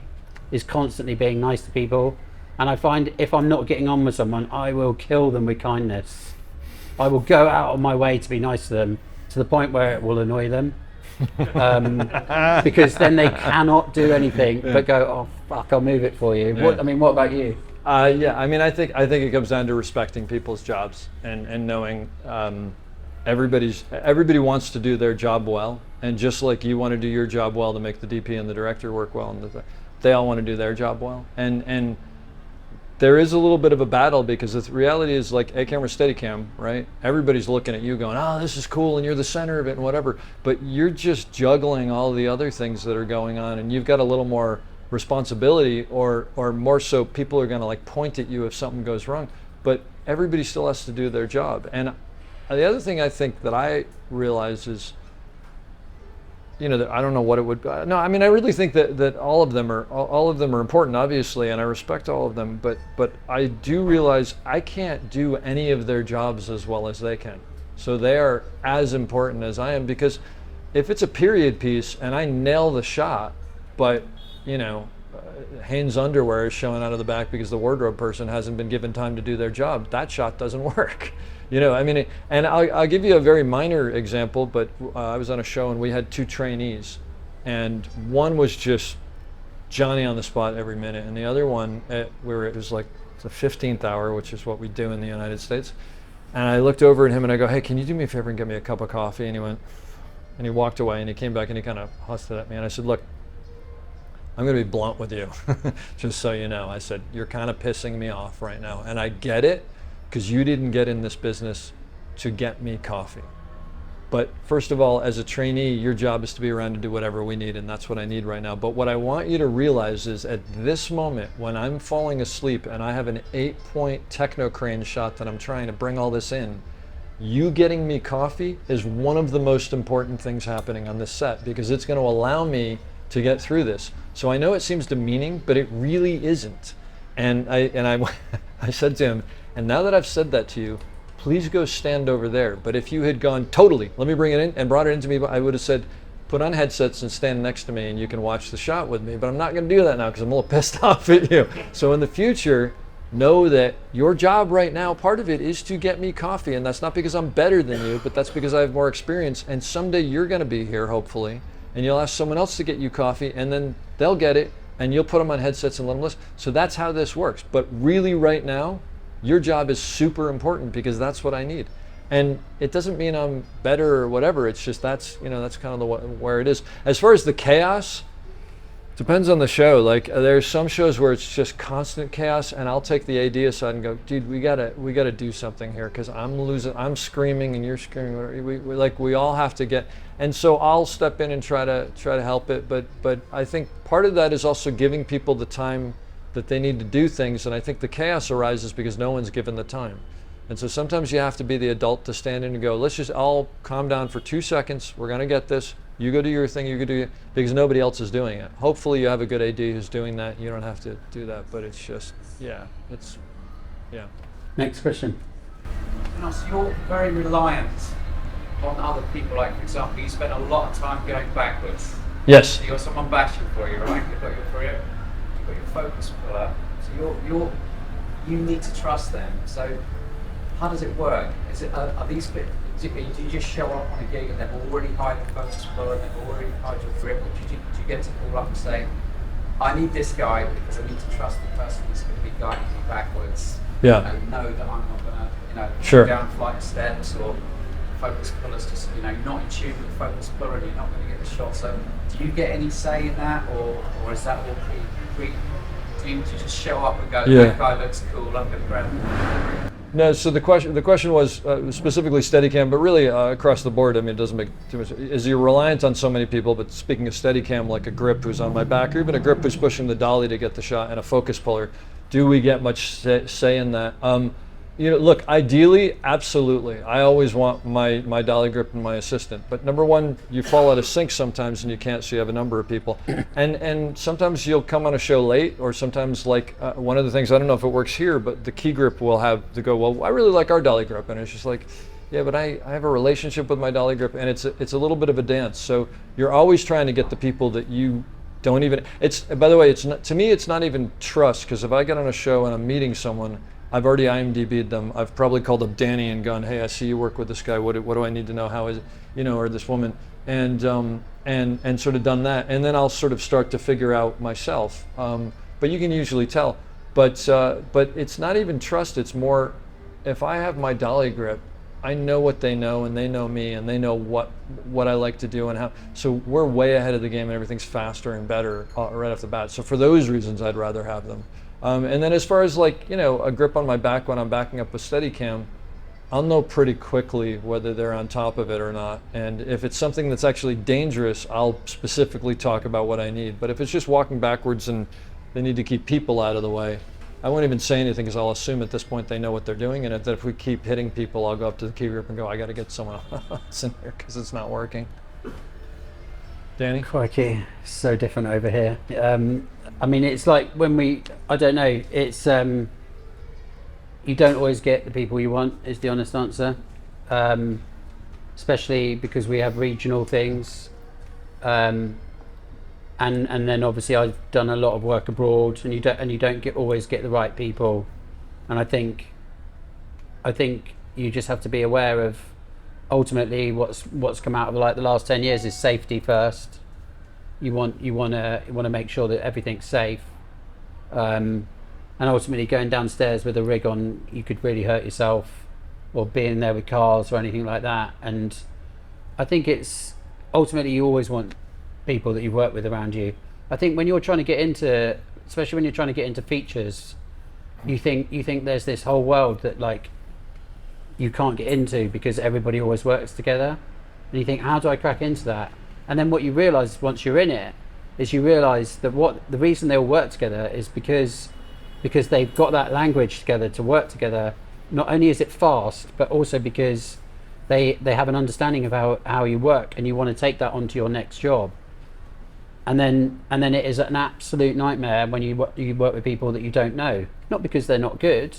is constantly being nice to people. And I find if I'm not getting on with someone, I will kill them with kindness. I will go out of my way to be nice to them, to the point where it will annoy them. Because then they cannot do anything but go, oh fuck, I'll move it for you. Yeah. What about you? Yeah, I mean, I think it comes down to respecting people's jobs and knowing everybody wants to do their job well, and just like you want to do your job well to make the DP and the director work well, and they all want to do their job well, and there is a little bit of a battle, because the reality is, like a camera Steadicam, right? Everybody's looking at you going, oh, this is cool, and you're the center of it and whatever, but you're just juggling all the other things that are going on, and you've got a little more responsibility, or more so people are going to like point at you if something goes wrong, but everybody still has to do their job. And the other thing I think that I realize is, you know, that I don't know what it would. No, I mean, I really think that all of them are important, obviously, and I respect all of them. But I do realize I can't do any of their jobs as well as they can. So they are as important as I am, because if it's a period piece and I nail the shot, but you know, Hanes' underwear is showing out of the back because the wardrobe person hasn't been given time to do their job, that shot doesn't work. You know, I mean, and I'll give you a very minor example, but I was on a show and we had 2 trainees, and one was just Johnny on the spot every minute, and the other one, it was like the 15th hour, which is what we do in the United States, And I looked over at him and I go, hey, can you do me a favor and get me a cup of coffee? And he went, and he walked away and he came back and he kind of hustled at me. And I said, look, I'm going to be blunt with you, just so you know. I said, you're kind of pissing me off right now. And I get it, because you didn't get in this business to get me coffee. But first of all, as a trainee, your job is to be around to do whatever we need, and that's what I need right now. But what I want you to realize is at this moment, when I'm falling asleep and I have an 8-point techno crane shot that I'm trying to bring all this in, you getting me coffee is one of the most important things happening on this set, because it's going to allow me to get through this. So I know it seems demeaning, but it really isn't. And I said to him, and now that I've said that to you, please go stand over there. But if you had gone, totally, let me bring it in, and brought it into me, I would have said, put on headsets and stand next to me and you can watch the shot with me. But I'm not going to do that now because I'm a little pissed off at you. So in the future, know that your job right now, part of it is to get me coffee. And that's not because I'm better than you, but that's because I have more experience. And someday you're going to be here, hopefully, and you'll ask someone else to get you coffee, and then they'll get it, and you'll put them on headsets and let them listen. So that's how this works. But really right now, your job is super important, because that's what I need. And it doesn't mean I'm better or whatever. It's just that's kind of where it is. As far as the chaos, depends on the show. Like there's some shows where it's just constant chaos, and I'll take the AD aside and go, dude, we gotta do something here, because I'm screaming and you're screaming. We all have to get. And so I'll step in and try to help it. But I think part of that is also giving people the time that they need to do things, and I think the chaos arises because no one's given the time. And so sometimes you have to be the adult to stand in and go, let's just all calm down for 2 seconds. We're going to get this. You go do your thing, you go do it, because nobody else is doing it. Hopefully you have a good AD who's doing that. You don't have to do that, but it's just, yeah. Next question. So you're very reliant on other people. Like, for example, you spend a lot of time going backwards. Yes. You've got someone bashing for you, right? You've got your career, you've got your focus pillar. So you need to trust them. So how does it work? Are these bits? Do you just show up on a gig and they've already hired the focus pillar and they've already hired your grip? Or do you get to call up and say, I need this guy because I need to trust the person who's going to be guiding me backwards? Yeah. And know that I'm not going to, Sure. go down flight of steps, or focus pillars just, you're not in tune with the focus pillar and you're not going to get the shot. So do you get any say in that, or is that all do you just show up and go, that guy looks cool, I'm going to grab him? No, so the question was specifically Steadicam, but really across the board. I mean, it doesn't make too much. Is you're reliant on so many people, but speaking of Steadicam, like a grip who's on my back, or even a grip who's pushing the dolly to get the shot, and a focus puller, do we get much say in that? Look, ideally, absolutely. I always want my dolly grip and my assistant. But number one, you fall out of sync sometimes and you can't, so you have a number of people. And sometimes you'll come on a show late, or sometimes one of the things, I don't know if it works here, but the key grip will have to go, well, I really like our dolly grip. And it's just like, yeah, but I have a relationship with my dolly grip, and it's a little bit of a dance. So you're always trying to get the people that you don't even, by the way, to me, it's not even trust, because if I get on a show and I'm meeting someone, I've already IMDb'd them. I've probably called up Danny and gone, hey, I see you work with this guy. What do I need to know? How is it, or this woman, and sort of done that. And then I'll sort of start to figure out myself. But you can usually tell. But it's not even trust. It's more, if I have my dolly grip, I know what they know, and they know me, and they know what I like to do and how. So we're way ahead of the game, and everything's faster and better right off the bat. So for those reasons, I'd rather have them. And then as far as a grip on my back when I'm backing up with Steadicam, I'll know pretty quickly whether they're on top of it or not. And if it's something that's actually dangerous, I'll specifically talk about what I need. But if it's just walking backwards and they need to keep people out of the way, I won't even say anything, because I'll assume at this point they know what they're doing. And if we keep hitting people, I'll go up to the key grip and go, I got to get someone else in here because it's not working. Danny? Crikey, so different over here. I mean, it's like I don't know, it's, you don't always get the people you want, is the honest answer. Especially because we have regional things. And then obviously I've done a lot of work abroad, and you don't always get the right people. And I think you just have to be aware of, ultimately what's come out of the last 10 years is safety first. You want to make sure that everything's safe, and ultimately going downstairs with a rig on, you could really hurt yourself, or being there with cars or anything like that. And I think it's ultimately you always want people that you work with around you. I think when you're trying to get into, especially when you're trying to get into features, you think there's this whole world that like you can't get into because everybody always works together, and you think, how do I crack into that? And then what you realize once you're in it is you realize that the reason they all work together is because they've got that language together to work together. Not only is it fast, but also because they have an understanding of how you work, and you want to take that onto your next job. And then it is an absolute nightmare when you work with people that you don't know, not because they're not good,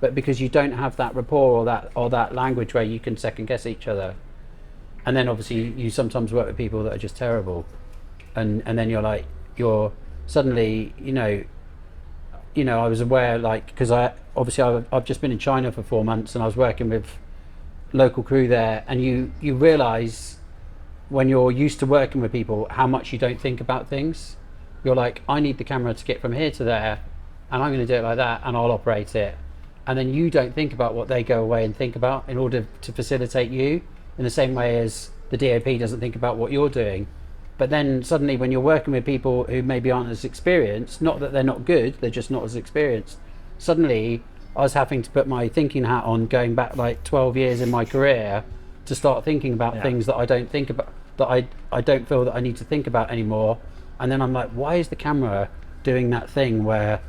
but because you don't have that rapport or that language where you can second guess each other. And then obviously you sometimes work with people that are just terrible, and then you're suddenly I was aware, like, because I've just been in China for 4 months, and I was working with local crew there, and you realize when you're used to working with people how much you don't think about things. You're like, I need the camera to get from here to there, and I'm going to do it like that, and I'll operate it. And then you don't think about what they go away and think about in order to facilitate you, in the same way as the DOP doesn't think about what you're doing. But then suddenly when you're working with people who maybe aren't as experienced, not that they're not good, they're just not as experienced, suddenly I was having to put my thinking hat on, going back like 12 years in my career, to start thinking about things that I don't think about, that I don't feel that I need to think about anymore. And then I'm like, why is the camera doing that thing where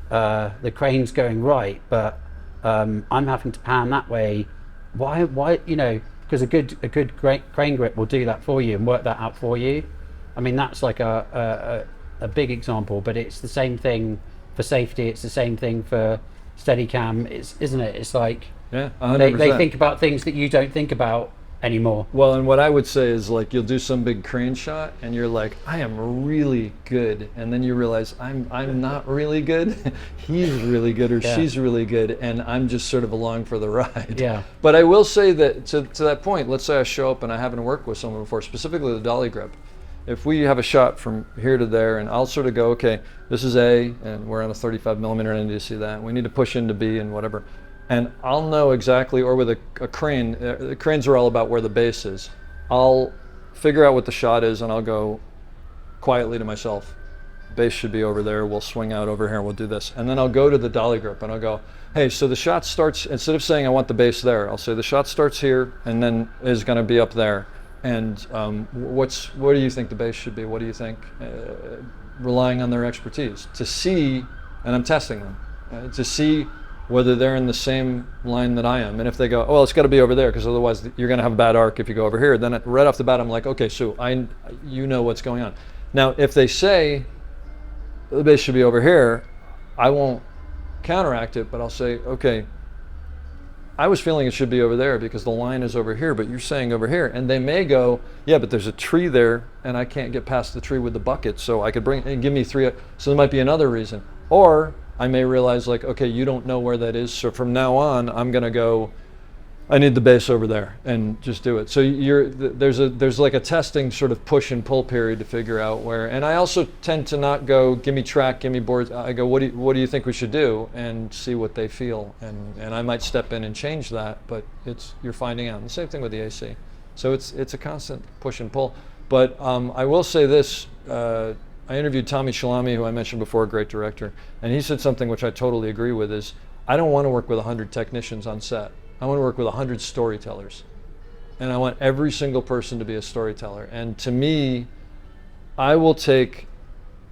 the crane's going right, but I'm having to pan that way? Why because a good crane grip will do that for you and work that out for you. I mean, that's like a big example, but it's the same thing for safety. It's the same thing for Steadicam, isn't it? It's like they think about things that you don't think about anymore. Well, and what I would say is, like, you'll do some big crane shot and you're like, I am really good, and then you realize I'm not really good. He's really good, or she's really good, and I'm just sort of along for the ride. Yeah. But I will say that to that point, let's say I show up and I haven't worked with someone before, specifically the dolly grip. If we have a shot from here to there, and I'll sort of go, okay, this is A, and we're on a 35 millimeter, and I need to see that. We need to push into B and whatever. And I'll know exactly, or with a crane, the cranes are all about where the base is. I'll figure out what the shot is, and I'll go quietly to myself, base should be over there, we'll swing out over here, and we'll do this. And then I'll go to the dolly grip, and I'll go, hey, so the shot starts, instead of saying I want the base there, I'll say the shot starts here, and then is gonna be up there. And what do you think the base should be? What do you think? Relying on their expertise to see, and I'm testing them, to see whether they're in the same line that I am. And if they go, oh, well, it's got to be over there, because otherwise you're going to have a bad arc if you go over here, then right off the bat I'm like, okay, so you know what's going on. Now, if they say the base should be over here, I won't counteract it, but I'll say, okay, I was feeling it should be over there because the line is over here, but you're saying over here. And they may go, yeah, but there's a tree there and I can't get past the tree with the bucket, so I could bring and give me three. So there might be another reason. Or I may realize, like, okay, you don't know where that is, so from now on I'm gonna go, I need the base over there, and just do it. So there's like a testing sort of push and pull period to figure out where. And I also tend to not go, give me track, give me boards. I go, what do you think we should do, and see what they feel, and I might step in and change that, but you're finding out. And the same thing with the AC. So it's a constant push and pull. But I will say this. I interviewed Tommy Shalami, who I mentioned before, a great director, and he said something which I totally agree with, is I don't want to work with 100 technicians on set. I want to work with 100 storytellers. And I want every single person to be a storyteller. And to me, I will take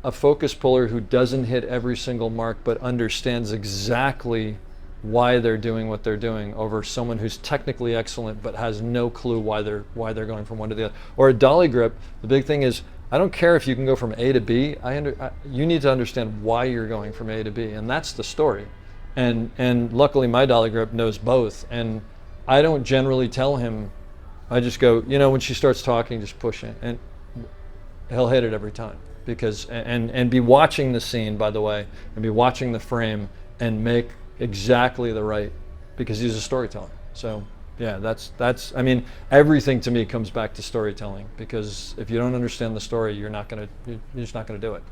a focus puller who doesn't hit every single mark but understands exactly why they're doing what they're doing, over someone who's technically excellent but has no clue why they're going from one to the other. Or a dolly grip, the big thing is, I don't care if you can go from A to B. You need to understand why you're going from A to B, and that's the story. And luckily my dolly grip knows both, and I don't generally tell him. I just go, when she starts talking, just push it, and he'll hit it every time. Because and be watching the scene, by the way, and be watching the frame and make exactly the right, because he's a storyteller. So yeah, that's I mean, everything to me comes back to storytelling, because if you don't understand the story, you're just not gonna do it.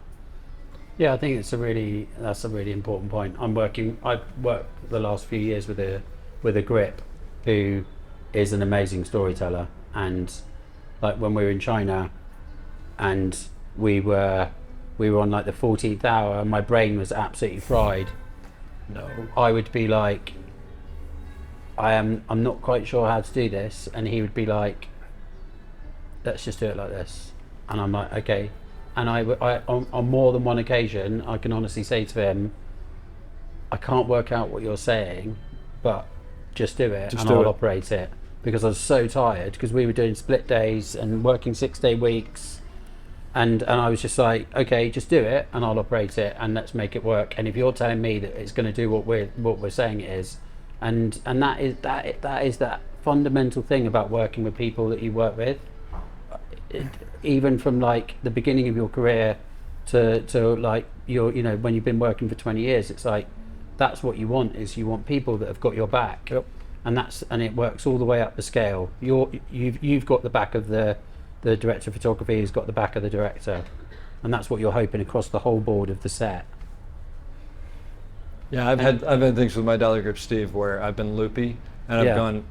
Yeah, I think that's a really important point. I've worked the last few years with a grip, who is an amazing storyteller, and like when we were in China and we were on like the 14th hour and my brain was absolutely fried, I would be like, I'm not quite sure how to do this, and he would be like, let's just do it like this, and I'm like, okay. And I on more than one occasion I can honestly say to him, I can't work out what you're saying, but just do it, and I'll operate it, because I was so tired, because we were doing split days and working 6-day weeks, and I was just like, okay, just do it and I'll operate it, and let's make it work. And if you're telling me that it's going to do what we're saying it is, and that is that fundamental thing about working with people that you work with, even from like the beginning of your career to like when you've been working for 20 years, it's like that's what you want, is you want people that have got your back. Yep. And it works all the way up the scale. You've got the back of the director of photography, who's got the back of the director, and that's what you're hoping across the whole board of the set. Yeah, I've had things with my dolly grip Steve where I've been loopy and I've gone,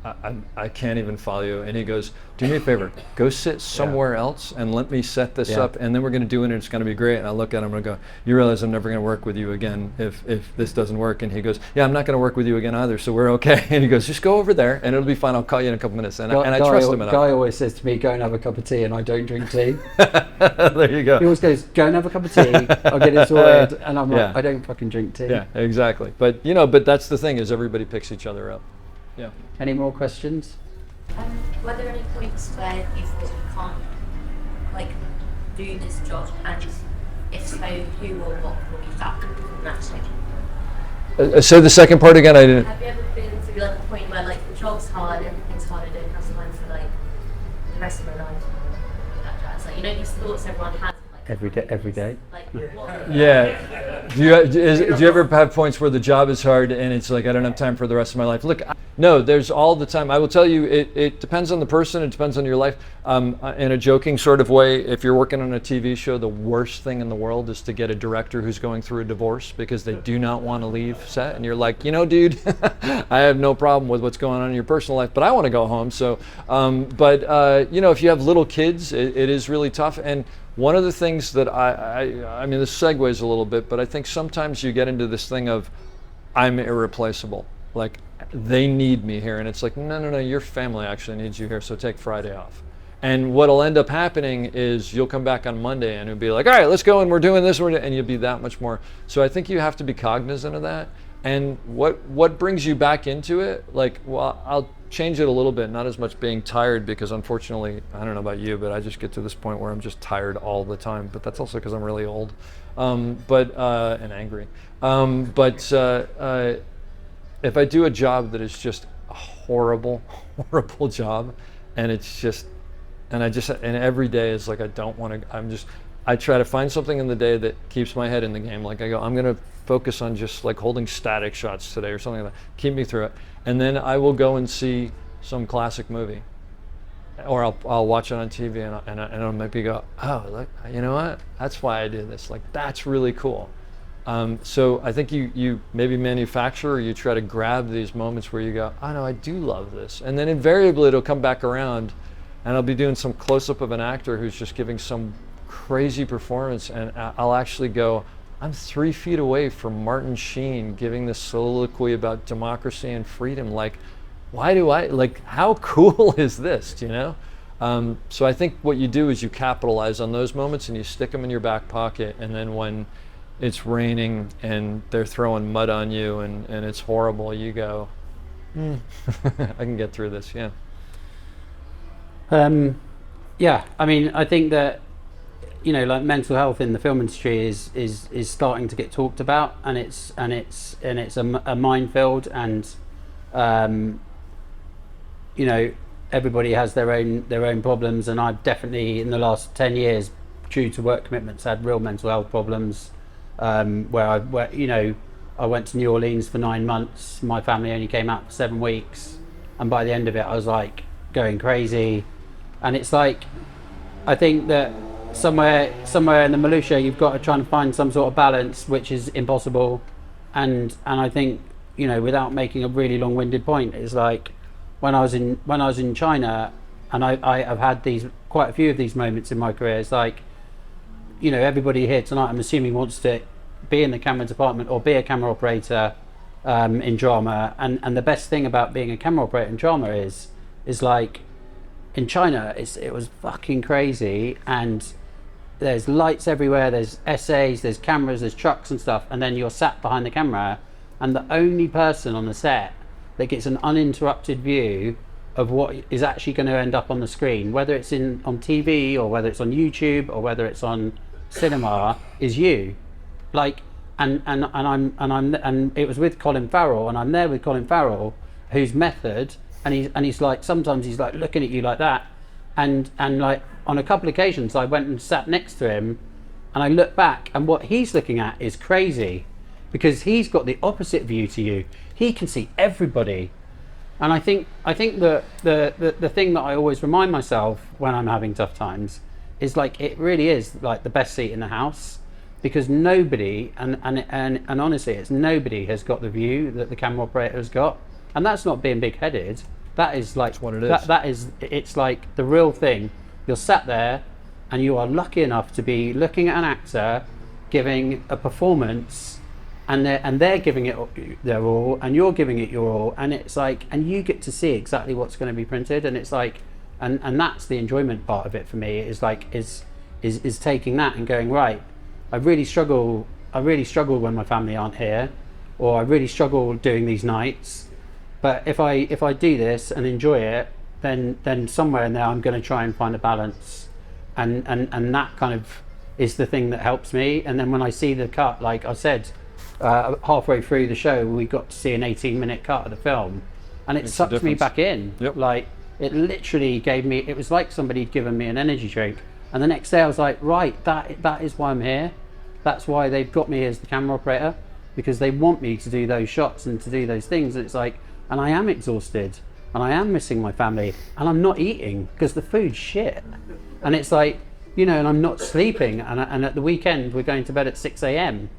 I can't even follow you, and he goes, do me a favor, go sit somewhere else and let me set this up, and then we're going to do it and it's going to be great. And I look at him and I go, you realize I'm never going to work with you again if this doesn't work? And he goes, yeah, I'm not going to work with you again either, so we're okay. And he goes, just go over there and it'll be fine, I'll call you in a couple minutes. And I trust him enough. Guy always says to me, go and have a cup of tea, and I don't drink tea. There you go. He always goes, go and have a cup of tea, I'll get it sorted, and I'm like, I don't fucking drink tea. Yeah, exactly. But but that's the thing, is everybody picks each other up. Yeah. Any more questions? Were there any points where you thought you can't like do this job, and if so, who or what will be back naturally? Say the second part again. I didn't. Have you ever been through like a point where like the job's hard and everything's hard, I don't have time for like the rest of my life? That jazz. Like these thoughts everyone has. Every day. Like, Yeah. Do you ever have points where the job is hard and it's like, I don't have time for the rest of my life? Look, no, there's all the time. I will tell you, it depends on the person. It depends on your life. In a joking sort of way, if you're working on a TV show, the worst thing in the world is to get a director who's going through a divorce, because they do not want to leave set. And you're like, dude, I have no problem with what's going on in your personal life, but I want to go home. So, if you have little kids, it is really tough. And one of the things that I mean, this segues a little bit, but I think sometimes you get into this thing of, I'm irreplaceable. Like, they need me here. And it's like, no, your family actually needs you here, so take Friday off. And what'll end up happening is you'll come back on Monday and it'll be like, all right, let's go, and we're doing this, and you'll be that much more. So I think you have to be cognizant of that. And what brings you back into it, like, well, I'll change it a little bit, not as much being tired, because unfortunately, I don't know about you, but I just get to this point where I'm just tired all the time. But that's also because I'm really old, and angry. If I do a job that is just a horrible job, and it's just, and every day is like, I don't want to, I try to find something in the day that keeps my head in the game. Like, I go, I'm going to focus on just like holding static shots today or something like that. Keep me through it. And then I will go and see some classic movie, or I'll watch it on TV, and I'll maybe go, oh, look, you know what? That's why I do this. Like, that's really cool. So I think you maybe manufacture, or you try to grab these moments where you go, oh no, I do love this. And then invariably it'll come back around, and I'll be doing some close-up of an actor who's just giving some crazy performance, and I'll actually go, I'm 3 feet away from Martin Sheen giving this soliloquy about democracy and freedom. Like, how cool is this, So I think what you do is you capitalize on those moments and you stick them in your back pocket, and then when it's raining and they're throwing mud on you and it's horrible, you go, I can get through this, yeah. Yeah, I mean, I think that, like mental health in the film industry is starting to get talked about, and it's a minefield, and everybody has their own problems, and I've definitely in the last 10 years, due to work commitments, had real mental health problems, where I went to New Orleans for 9 months. My family only came out for 7 weeks, and by the end of it I was like going crazy. And it's like, I think that somewhere in the militia you've got to try and find some sort of balance, which is impossible. And I think, without making a really long-winded point, it's like, when I was in China, and I've had quite a few of these moments in my career. It's like, you know, everybody here tonight, I'm assuming, wants to be in the camera department or be a camera operator in drama. And the best thing about being a camera operator in drama is like, in China, it was fucking crazy, and there's lights everywhere, there's SAs, there's cameras, there's trucks and stuff, and then you're sat behind the camera, and the only person on the set that gets an uninterrupted view of what is actually going to end up on the screen, whether it's on TV or whether it's on YouTube or whether it's on cinema, is you. Like, and it was with Colin Farrell, and I'm there with Colin Farrell, whose method, and he's like, sometimes he's like looking at you like that, and like on a couple of occasions I went and sat next to him, and I look back, and what he's looking at is crazy, because he's got the opposite view to you. He can see everybody. And I think that the thing that I always remind myself when I'm having tough times is, like, it really is like the best seat in the house, because nobody, and honestly, it's nobody has got the view that the camera operator has got. And that's not being big-headed. That is like, that's what it is. It's like the real thing. You're sat there and you are lucky enough to be looking at an actor giving a performance, and they're giving it their all, and you're giving it your all, and it's like, and you get to see exactly what's going to be printed, and it's like, and that's the enjoyment part of it for me, is like, is taking that and going, right, I really struggle when my family aren't here, or I really struggle doing these nights, but if I do this and enjoy it, then somewhere in there I'm going to try and find a balance, and that kind of is the thing that helps me. And then when I see the cut, like I said, halfway through the show we got to see an 18-minute cut of the film, and it sucked me back in. Yep. Like, it literally gave me, it was like somebody'd given me an energy drink, and the next day I was like, right, that is why I'm here. That's why they've got me as the camera operator, because they want me to do those shots and to do those things. And it's like, and I am exhausted, and I am missing my family, and I'm not eating because the food's shit, and it's like, you know, and I'm not sleeping, and at the weekend we're going to bed at 6 a.m.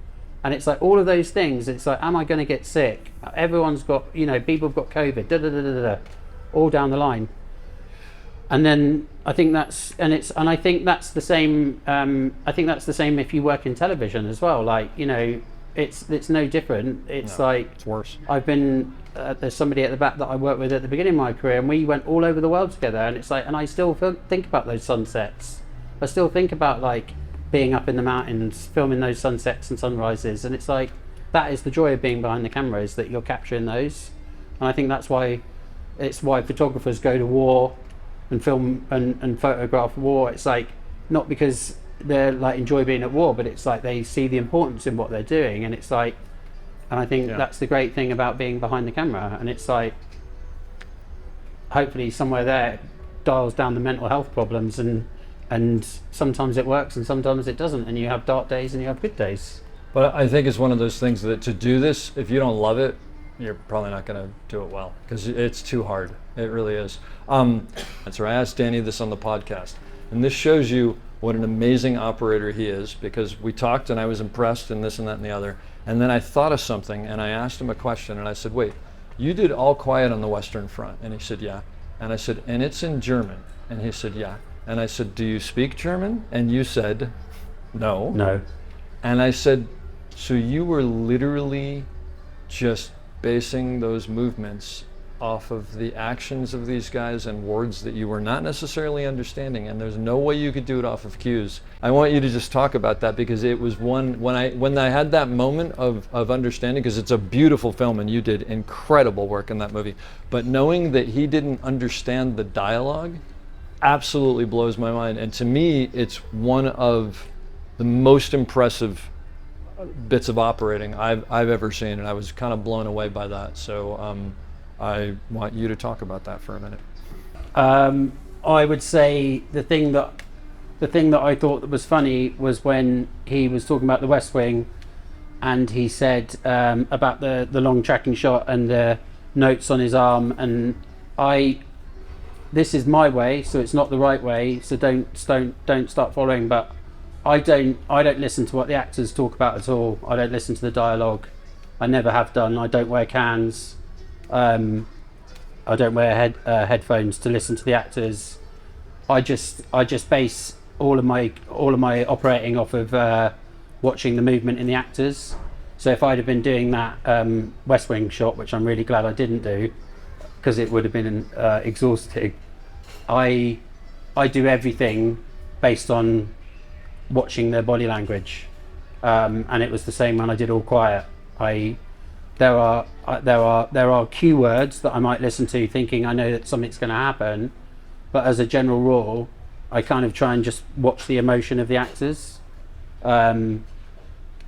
and it's like all of those things. It's like, am I going to get sick? Everyone's got, you know, people have got COVID, all down the line. And then I think that's, and I think that's the same. I think that's the same if you work in television as well. Like, you know, it's no different. It's like, it's worse. I've been there's somebody at the back that I worked with at the beginning of my career, and we went all over the world together. And it's like, and I still think about those sunsets. I still think about, like, being up in the mountains, filming those sunsets and sunrises. And it's like, that is the joy of being behind the camera, is that you're capturing those. And I think that's why photographers go to war and film and photograph war. It's like, not because they're like enjoy being at war, but it's like they see the importance in what they're doing. And it's like, and I think that's the great thing about being behind the camera. And it's like, hopefully somewhere there it dials down the mental health problems, and sometimes it works and sometimes it doesn't, and you have dark days and you have good days. But I think it's one of those things that to do this, if you don't love it, you're probably not going to do it well, because it's too hard. It really is. So I asked Danny this on the podcast, and this shows you what an amazing operator he is, because we talked and I was impressed and this and that and the other. And then I thought of something and I asked him a question, and I said, wait, you did All Quiet on the Western Front? And he said, yeah. And I said, and it's in German? And he said, yeah. And I said, do you speak German? And you said, no. No. And I said, so you were literally just basing those movements off of the actions of these guys and words that you were not necessarily understanding, and there's no way you could do it off of cues. I want you to just talk about that, because it was one, when I had that moment of understanding, because it's a beautiful film and you did incredible work in that movie, but knowing that he didn't understand the dialogue absolutely blows my mind. And to me, it's one of the most impressive bits of operating I've ever seen, and I was kind of blown away by that. So I want you to talk about that for a minute. I would say the thing that I thought that was funny was when he was talking about the West Wing, and he said about the long tracking shot and the notes on his arm, and this is my way, so it's not the right way, so don't start following. But I don't listen to what the actors talk about at all. I don't listen to the dialogue. I never have done. I don't wear cans. don't wear headphones to listen to the actors. I just base all of my operating off of watching the movement in the actors. So if I'd have been doing that West Wing shot, which I'm really glad I didn't do, because it would have been exhausting, I do everything based on watching their body language, and it was the same when I did All Quiet. There are cue words that I might listen to thinking I know that something's going to happen, but as a general rule I kind of try and just watch the emotion of the actors, and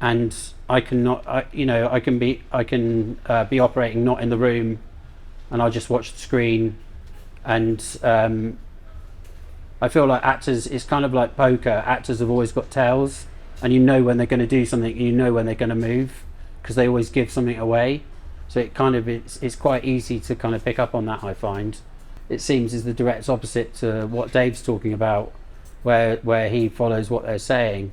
I can be operating not in the room, and I'll just watch the screen. And I feel like actors, it's kind of like poker. Actors have always got tells, and you know when they're going to do something, you know when they're going to move, because they always give something away. So it's quite easy to kind of pick up on that, I find. It seems is the direct opposite to what Dave's talking about, where he follows what they're saying.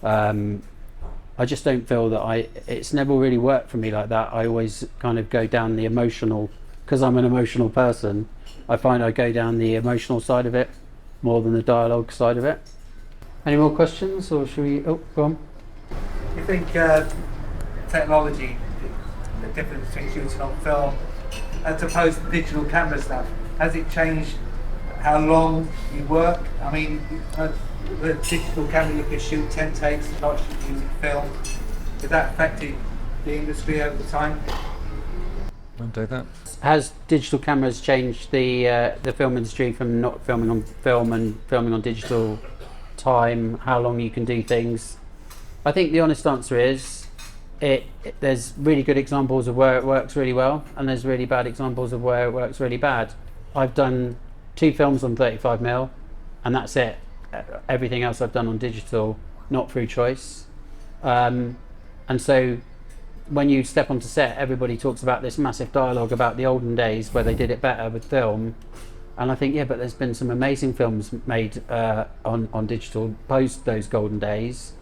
I just don't feel that it's never really worked for me like that. I always kind of go down the emotional, because I'm an emotional person. I find I go down the emotional side of it more than the dialogue side of it. Any more questions, or should we? Oh, go on. Do you think technology, the difference between shooting on film as opposed to digital camera stuff, has it changed how long you work? I mean, the digital camera you could shoot 10 takes, not using film. Has that affected the industry over time? Want to take that? Has digital cameras changed the film industry from not filming on film and filming on digital time, how long you can do things? I think the honest answer is there's really good examples of where it works really well, and there's really bad examples of where it works really bad. I've done 2 films on 35mm, and that's it. Everything else I've done on digital, not through choice. And so when you step onto set, everybody talks about this massive dialogue about the olden days where they did it better with film. And I think, yeah, but there's been some amazing films made on digital post those golden days.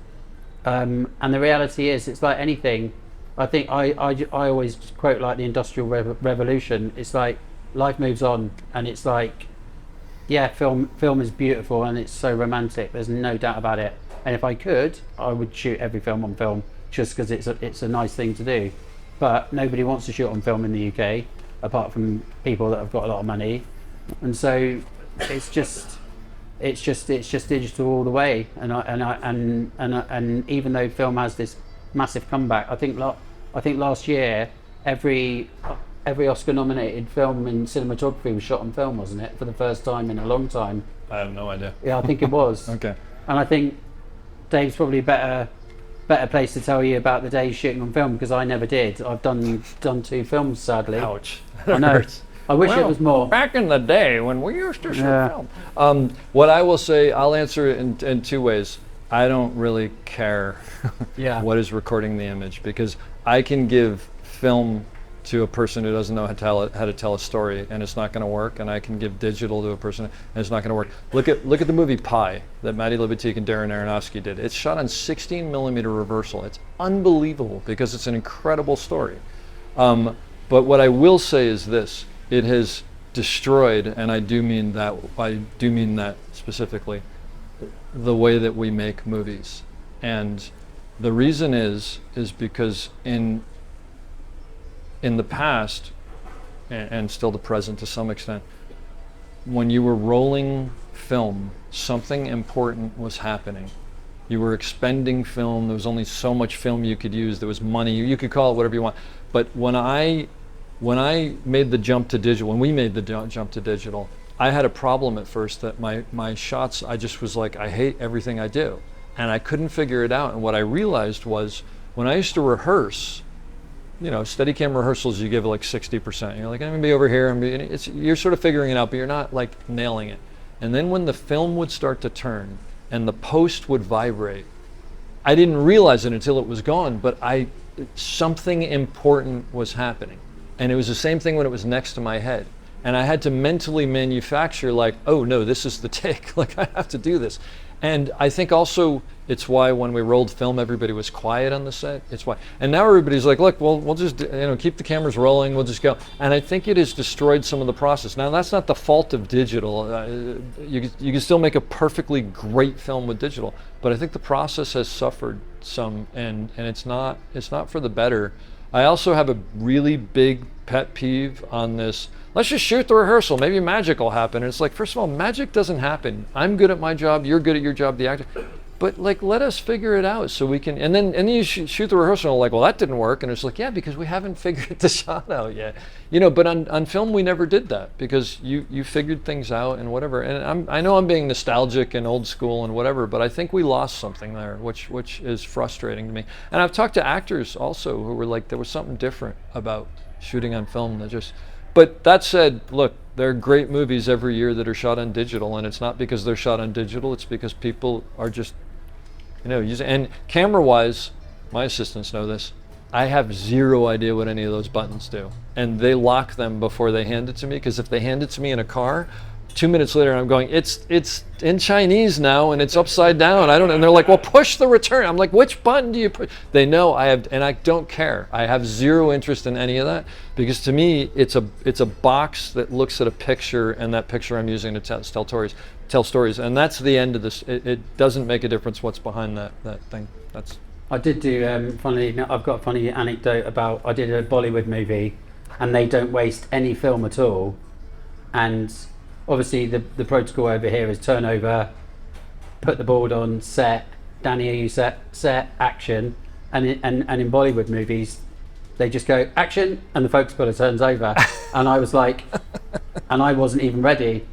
And the reality is, it's like anything. I think I always quote like the Industrial Revolution. It's like life moves on, and it's like, yeah, film is beautiful and it's so romantic. There's no doubt about it. And if I could, I would shoot every film on film, just because it's a nice thing to do. But nobody wants to shoot on film in the UK, apart from people that have got a lot of money. And so it's just digital all the way. And even though film has this massive comeback, I think last year every Oscar-nominated film in cinematography was shot on film, wasn't it? For the first time in a long time. I have no idea. Yeah, I think it was. Okay. And I think Dave's probably better place to tell you about the days shooting on film, because I never did. I've done 2 films, sadly. Ouch. I know. I wish it was more. Back in the day when we used to shoot film. What I will say, I'll answer it in 2 ways. I don't really care what is recording the image, because I can give film to a person who doesn't know how to tell a story, and it's not going to work, and I can give digital to a person and it's not going to work. Look at the movie Pi that Matty Libatique and Darren Aronofsky did. It's shot on 16mm reversal. It's unbelievable because it's an incredible story. But what I will say is this: it has destroyed, and I do mean that specifically, the way that we make movies. And the reason is because in the past, and still the present to some extent, when you were rolling film, something important was happening. You were expending film. There was only so much film you could use. There was money. You could call it whatever you want. But when I made the jump to digital, when we made the jump to digital, I had a problem at first that my shots, I just was like, I hate everything I do. And I couldn't figure it out. And what I realized was, when I used to rehearse, Steadicam rehearsals, you give like 60%. You're like, I'm gonna be over here. You're sort of figuring it out, but you're not like nailing it. And then when the film would start to turn and the post would vibrate, I didn't realize it until it was gone, but something important was happening. And it was the same thing when it was next to my head. And I had to mentally manufacture like, oh no, this is the take. Like, I have to do this. And I think also it's why when we rolled film, everybody was quiet on the set. It's why, and now everybody's like, look, we'll just keep the cameras rolling. We'll just go. And I think it has destroyed some of the process. Now that's not the fault of digital. You can still make a perfectly great film with digital, but I think the process has suffered some, and it's not for the better. I also have a really big pet peeve on this. Let's just shoot the rehearsal. Maybe magic will happen. And it's like, first of all, magic doesn't happen. I'm good at my job. You're good at your job. The actor. But like, let us figure it out so we can. And then you shoot the rehearsal. Like, well, that didn't work. And it's like, yeah, because we haven't figured the shot out yet. But on film we never did that because you figured things out and whatever. And I know I'm being nostalgic and old school and whatever, but I think we lost something there, which is frustrating to me. And I've talked to actors also who were like, there was something different about shooting on film that just. But that said, look, there are great movies every year that are shot on digital, and it's not because they're shot on digital, it's because people are just, using. And camera-wise, my assistants know this, I have zero idea what any of those buttons do. And they lock them before they hand it to me, because if they hand it to me in a car, 2 minutes later I'm going, it's in Chinese now and it's upside down. And they're like, well, push the return. I'm like, which button do you push? They know I have, and I don't care. I have zero interest in any of that because to me, it's a box that looks at a picture, and that picture I'm using to tell stories. And that's the end of this. It doesn't make a difference what's behind that thing. I did do, I've got a funny anecdote about, I did a Bollywood movie and they don't waste any film at all. And obviously the protocol over here is turnover, put the board on, set, Danny, are you set, action. And in Bollywood movies, they just go, action, and the focus puller turns over. And I was like, and I wasn't even ready.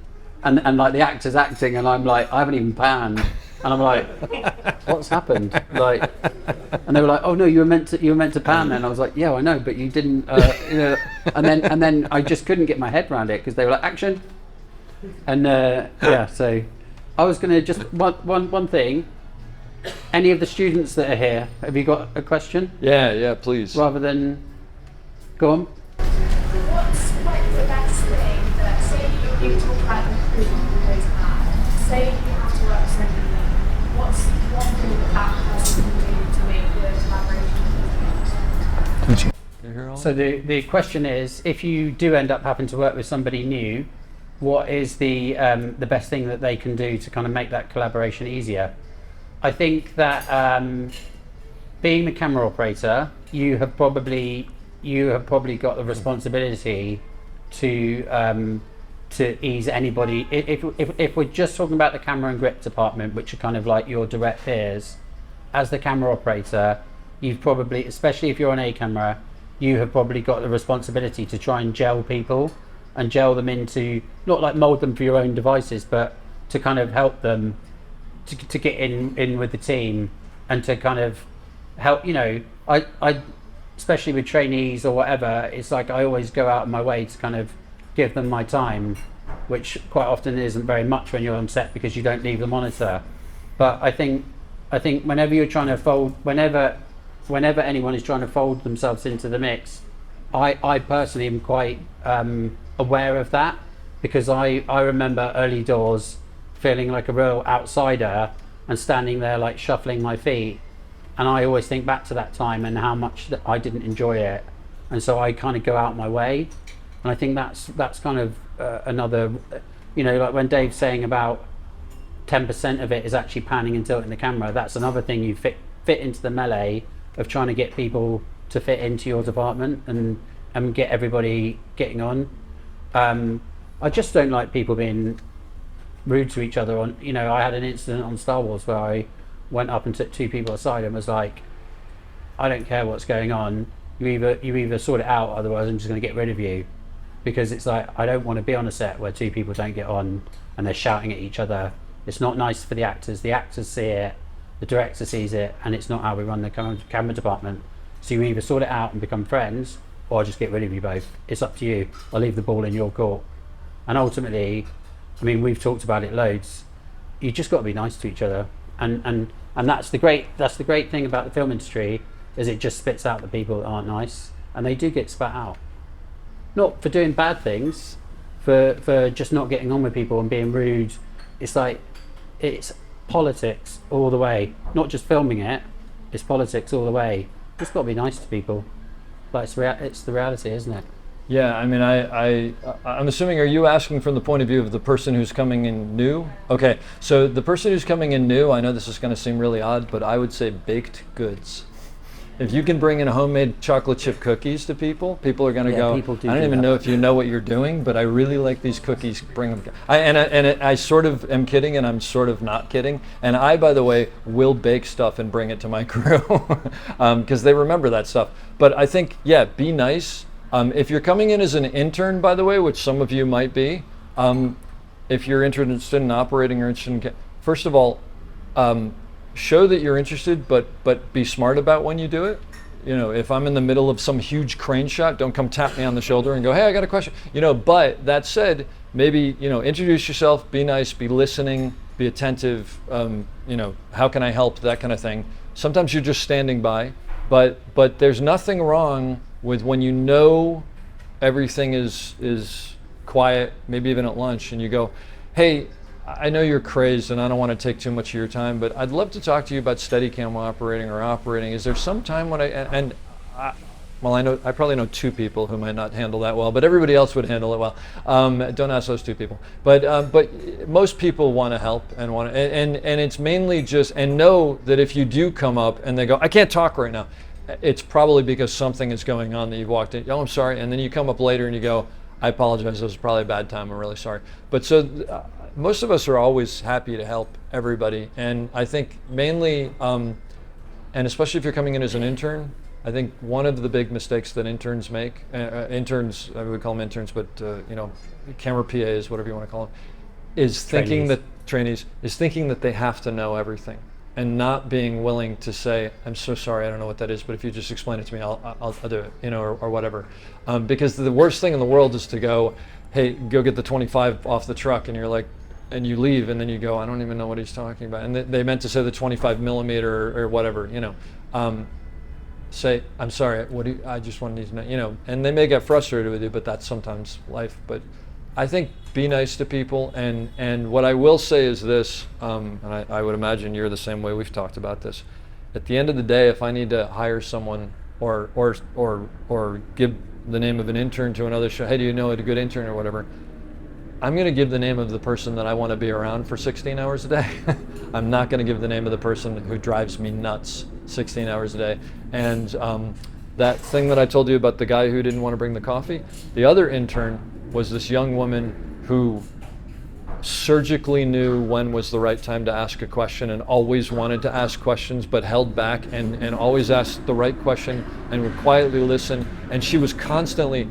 And like the actor's acting, and I'm like, I haven't even panned. And I'm like, what's happened? Like, and they were like, oh no, you were meant to pan then. I was like, yeah, I know, but you didn't, And then I just couldn't get my head around it because they were like, action. And so I was going to just one thing. Any of the students that are here, have you got a question? Yeah, please. Rather than go on. What's like the best thing that, say you talk about improvement goes bad, say you have to work with somebody, what's one thing that person can do to make the collaboration? So the question is, if you do end up having to work with somebody new, what is the best thing that they can do to kind of make that collaboration easier? I think that being the camera operator, you have probably got the responsibility to ease anybody. If we're just talking about the camera and grip department, which are kind of like your direct peers, as the camera operator, you've probably, especially if you're on a camera, you have probably got the responsibility to try and gel people and gel them into, not like mold them for your own devices, but to kind of help them to get in with the team and to kind of help, I especially with trainees or whatever, it's like I always go out of my way to kind of give them my time, which quite often isn't very much when you're on set because you don't leave the monitor. But I think whenever you're trying to whenever anyone is trying to fold themselves into the mix, I personally am quite aware of that, because I remember early doors feeling like a real outsider and standing there like shuffling my feet, and I always think back to that time and how much that I didn't enjoy it, and so I kind of go out my way. And I think that's kind of another, like when Dave's saying about 10% of it is actually panning and tilting the camera, that's another thing you fit into the melee of trying to get people to fit into your department and get everybody getting on. I just don't like people being rude to each other. I had an incident on Star Wars where I went up and took two people aside and was like, I don't care what's going on, you either sort it out, otherwise I'm just going to get rid of you. Because it's like, I don't want to be on a set where two people don't get on and they're shouting at each other. It's not nice for the actors see it, the director sees it, and it's not how we run the camera department. So you either sort it out and become friends, or I'll just get rid of you both. It's up to you. I'll leave the ball in your court. And ultimately, we've talked about it loads, you just got to be nice to each other. And that's the great thing about the film industry, is it just spits out the people that aren't nice, and they do get spat out. Not for doing bad things, for just not getting on with people and being rude. It's like, politics all the way. Not just filming it, it's politics all the way. It's got to be nice to people. Like it's the reality, isn't it? Yeah, I mean, I'm assuming, are you asking from the point of view of the person who's coming in new? Okay, so the person who's coming in new, I know this is going to seem really odd, but I would say baked goods. If you can bring in homemade chocolate chip cookies to people, people are going to go, I don't even know if you know what you're doing, but I really like these cookies, bring them. I sort of am kidding, and I'm sort of not kidding. And I, by the way, will bake stuff and bring it to my crew because they remember that stuff. But I think, yeah, be nice. If you're coming in as an intern, by the way, which some of you might be, if you're interested in operating or interested in, first of all, show that you're interested, but be smart about when you do it. You know, if I'm in the middle of some huge crane shot, don't come tap me on the shoulder and go, hey, I got a question. You know, but that said, maybe, you know, introduce yourself, be nice, be listening, be attentive, you know, how can I help, that kind of thing. Sometimes you're just standing by, but there's nothing wrong with when you know everything is quiet, maybe even at lunch, and you go, hey, I know you're crazed and I don't want to take too much of your time, but I'd love to talk to you about Steadicam operating or operating. Is there some time when I probably know 2 people who might not handle that well, but everybody else would handle it well. Don't ask those 2 people. But most people want to help and it's mainly just, and know that if you do come up and they go, I can't talk right now, it's probably because something is going on that you've walked in. Oh, I'm sorry. And then you come up later and you go, I apologize. It was probably a bad time. I'm really sorry. But so most of us are always happy to help everybody. And I think mainly, and especially if you're coming in as an intern, I think one of the big mistakes that interns make, interns, I would call them interns, but you know, camera PAs, whatever you want to call them, is thinking that trainees is thinking that they have to know everything, and not being willing to say, I'm so sorry, I don't know what that is, but if you just explain it to me, I'll do it, you know, or whatever. Because the worst thing in the world is to go, hey, go get the 25 off the truck, and you're like, and you leave, and then you go, I don't even know what he's talking about. And they meant to say the 25 millimeter or whatever, you know. Say, I'm sorry, I just wanted to know, you know, and they may get frustrated with you, but that's sometimes life. But I think be nice to people, and what I will say is this, and I would imagine you're the same way, we've talked about this. At the end of the day, if I need to hire someone or give the name of an intern to another show, hey, do you know a good intern or whatever, I'm going to give the name of the person that I want to be around for 16 hours a day. I'm not going to give the name of the person who drives me nuts 16 hours a day. And that thing that I told you about the guy who didn't want to bring the coffee, the other intern was this young woman who surgically knew when was the right time to ask a question, and always wanted to ask questions but held back, and always asked the right question and would quietly listen. And she was constantly,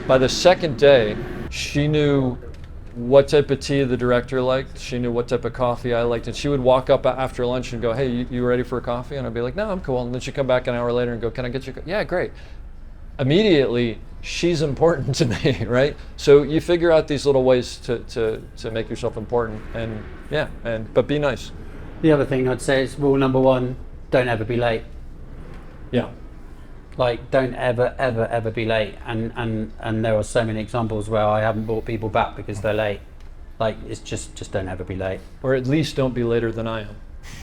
by the second day, she knew what type of tea the director liked. She knew what type of coffee I liked. And she would walk up after lunch and go, hey, you ready for a coffee? And I'd be like, no, I'm cool. And then she'd come back an hour later and go, can I get you a yeah, great. Immediately, she's important to me, right? So you figure out these little ways to make yourself important, and yeah, but be nice. The other thing I'd say is rule number 1, don't ever be late. Yeah. Like, don't ever be late, and there are so many examples where I haven't brought people back because they're late. Like, it's just don't ever be late, or at least don't be later than I am.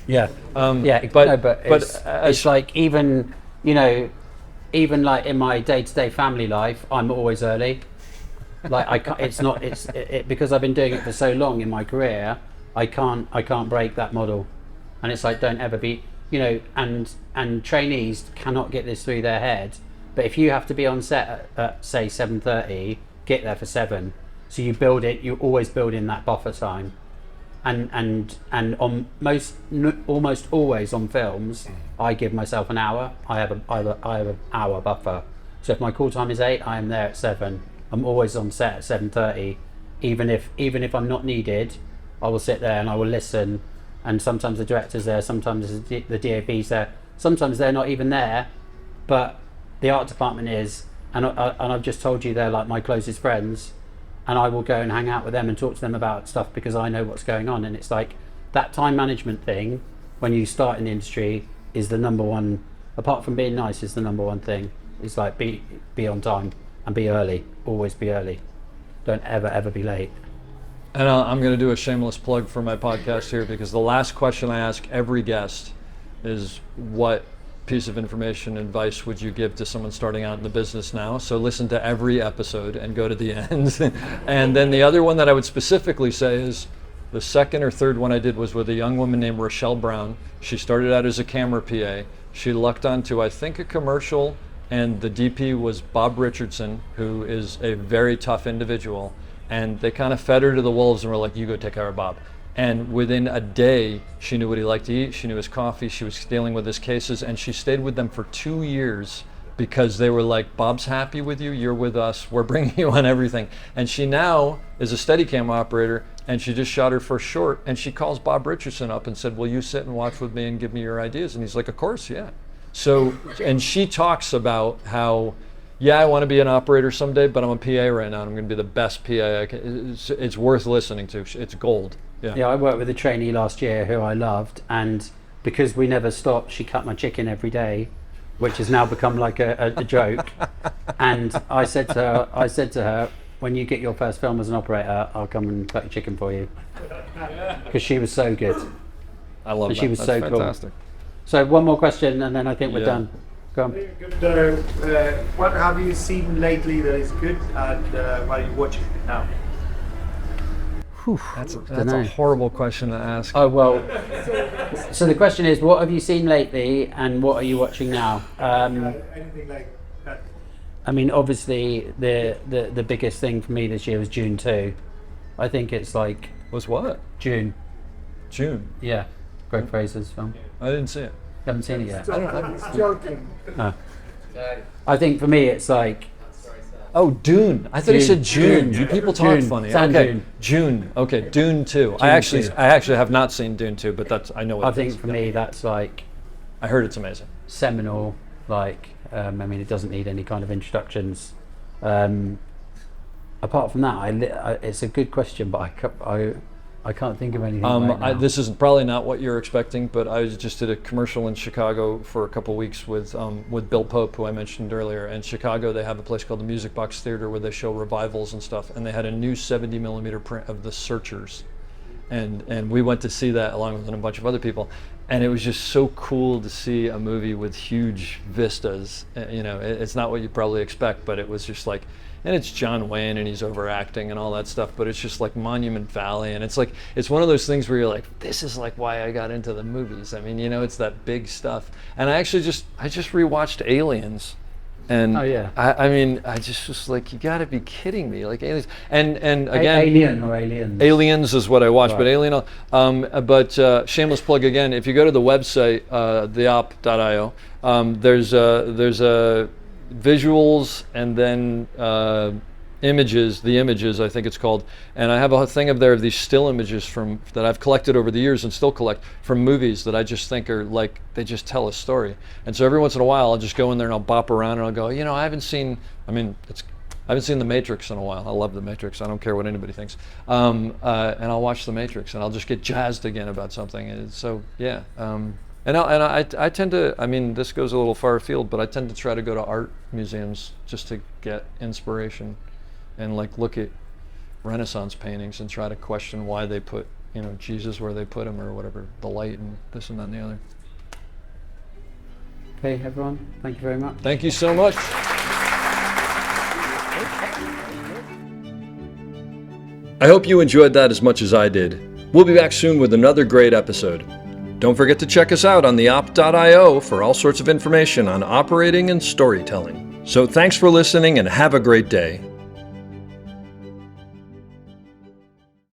Yeah, but it's like, even, you know, even like in my day-to-day family life, I'm always early. Like, I can't, it's because I've been doing it for so long in my career, I can't break that model. And it's like, don't ever be, you know, and trainees cannot get this through their head, but if you have to be on set at say 7:30, get there for 7. So you always build in that buffer time, and on almost always on films, I give myself an hour. I have an hour buffer. So if my call time is 8, I am there at 7. I'm always on set at 7:30, even if I'm not needed. I will sit there and I will listen. And sometimes the director's there, sometimes the DOP's there, sometimes they're not even there, but the art department is, and I've just told you they're like my closest friends, and I will go and hang out with them and talk to them about stuff because I know what's going on. And it's like, that time management thing, when you start in the industry, is the number one, apart from being nice, is the number one thing. It's like, be on time and be early, always be early. Don't ever be late. And I'm going to do a shameless plug for my podcast here, because the last question I ask every guest is, what piece of information, advice would you give to someone starting out in the business now? So listen to every episode and go to the end. And then the other one that I would specifically say is, the second or third one I did was with a young woman named Rochelle Brown. She started out as a camera PA. She lucked onto, I think, a commercial, and the DP was Bob Richardson, who is a very tough individual. And they kind of fed her to the wolves and were like, you go take care of Bob. And within a day, she knew what he liked to eat, she knew his coffee, she was dealing with his cases, and she stayed with them for 2 years because they were like, Bob's happy with you, you're with us, we're bringing you on everything. And she now is a Steadicam operator, and she just shot her first short, and she calls Bob Richardson up and said, will you sit and watch with me and give me your ideas? And he's like, of course, yeah. So, and she talks about how, yeah, I want to be an operator someday, but I'm a PA right now, and I'm going to be the best PA I can. It's worth listening to. It's gold. Yeah, I worked with a trainee last year who I loved, and because we never stopped, she cut my chicken every day, which has now become like a joke. And I said to her, when you get your first film as an operator, I'll come and cut your chicken for you, because she was so good. I love that. She was That's so fantastic. cool. So one more question, and then I think we're Yeah. done. Go on. What have you seen lately that is good, and what are you watching now? That's a horrible question to ask. Oh, well, so the question is, what have you seen lately, and what are you watching now? Anything like that? I mean, obviously, the biggest thing for me this year was June 2. I think it's like... Was what? June. June? Yeah. Greg Fraser's film. I didn't see it. You haven't seen it yet? It's joking. No. I think for me, it's like... Oh, Dune. I thought you said June. You people talk June. funny. Sand Okay, Dune. June. Okay, Dune 2. I actually have not seen Dune 2, but I know what I it think is. for me, that's like... I heard it's amazing. Seminal, like... I mean, it doesn't need any kind of introductions. Apart from that, it's a good question, but I can't think of anything right now. This is probably not what you're expecting, but I just did a commercial in Chicago for a couple of weeks with Bill Pope, who I mentioned earlier. In Chicago, they have a place called the Music Box Theater where they show revivals and stuff, and they had a new 70mm print of The Searchers, and we went to see that along with a bunch of other people, and it was just so cool to see a movie with huge vistas. You know, it's not what you probably expect, but it was just like. And it's John Wayne, and he's overacting and all that stuff, but it's just like Monument Valley, and it's one of those things where you're like, this is like why I got into the movies. I mean, you know, it's that big stuff. And I just rewatched Aliens, and oh yeah, I mean, I just was like, you got to be kidding me, like Aliens. And again, Alien or Aliens? Aliens is what I watched, Right. but Alien. But shameless plug again. If you go to the website, theop.io, there's a visuals and then the images I think it's called, and I have a thing up there of these still images that I've collected over the years and still collect from movies that I just think are like, they just tell a story. And so every once in a while I'll just go in there and I'll bop around and I'll go, you know, I haven't seen The Matrix in a while. I love The Matrix. I don't care what anybody thinks. And I'll watch The Matrix and I'll just get jazzed again about something. And so yeah. And I tend to, I mean, this goes a little far afield, but I tend to try to go to art museums just to get inspiration and like look at Renaissance paintings and try to question why they put, you know, Jesus where they put him or whatever, the light and this and that and the other. Okay, everyone, thank you very much. Thank you so much. I hope you enjoyed that as much as I did. We'll be back soon with another great episode. Don't forget to check us out on theop.io for all sorts of information on operating and storytelling. So thanks for listening and have a great day.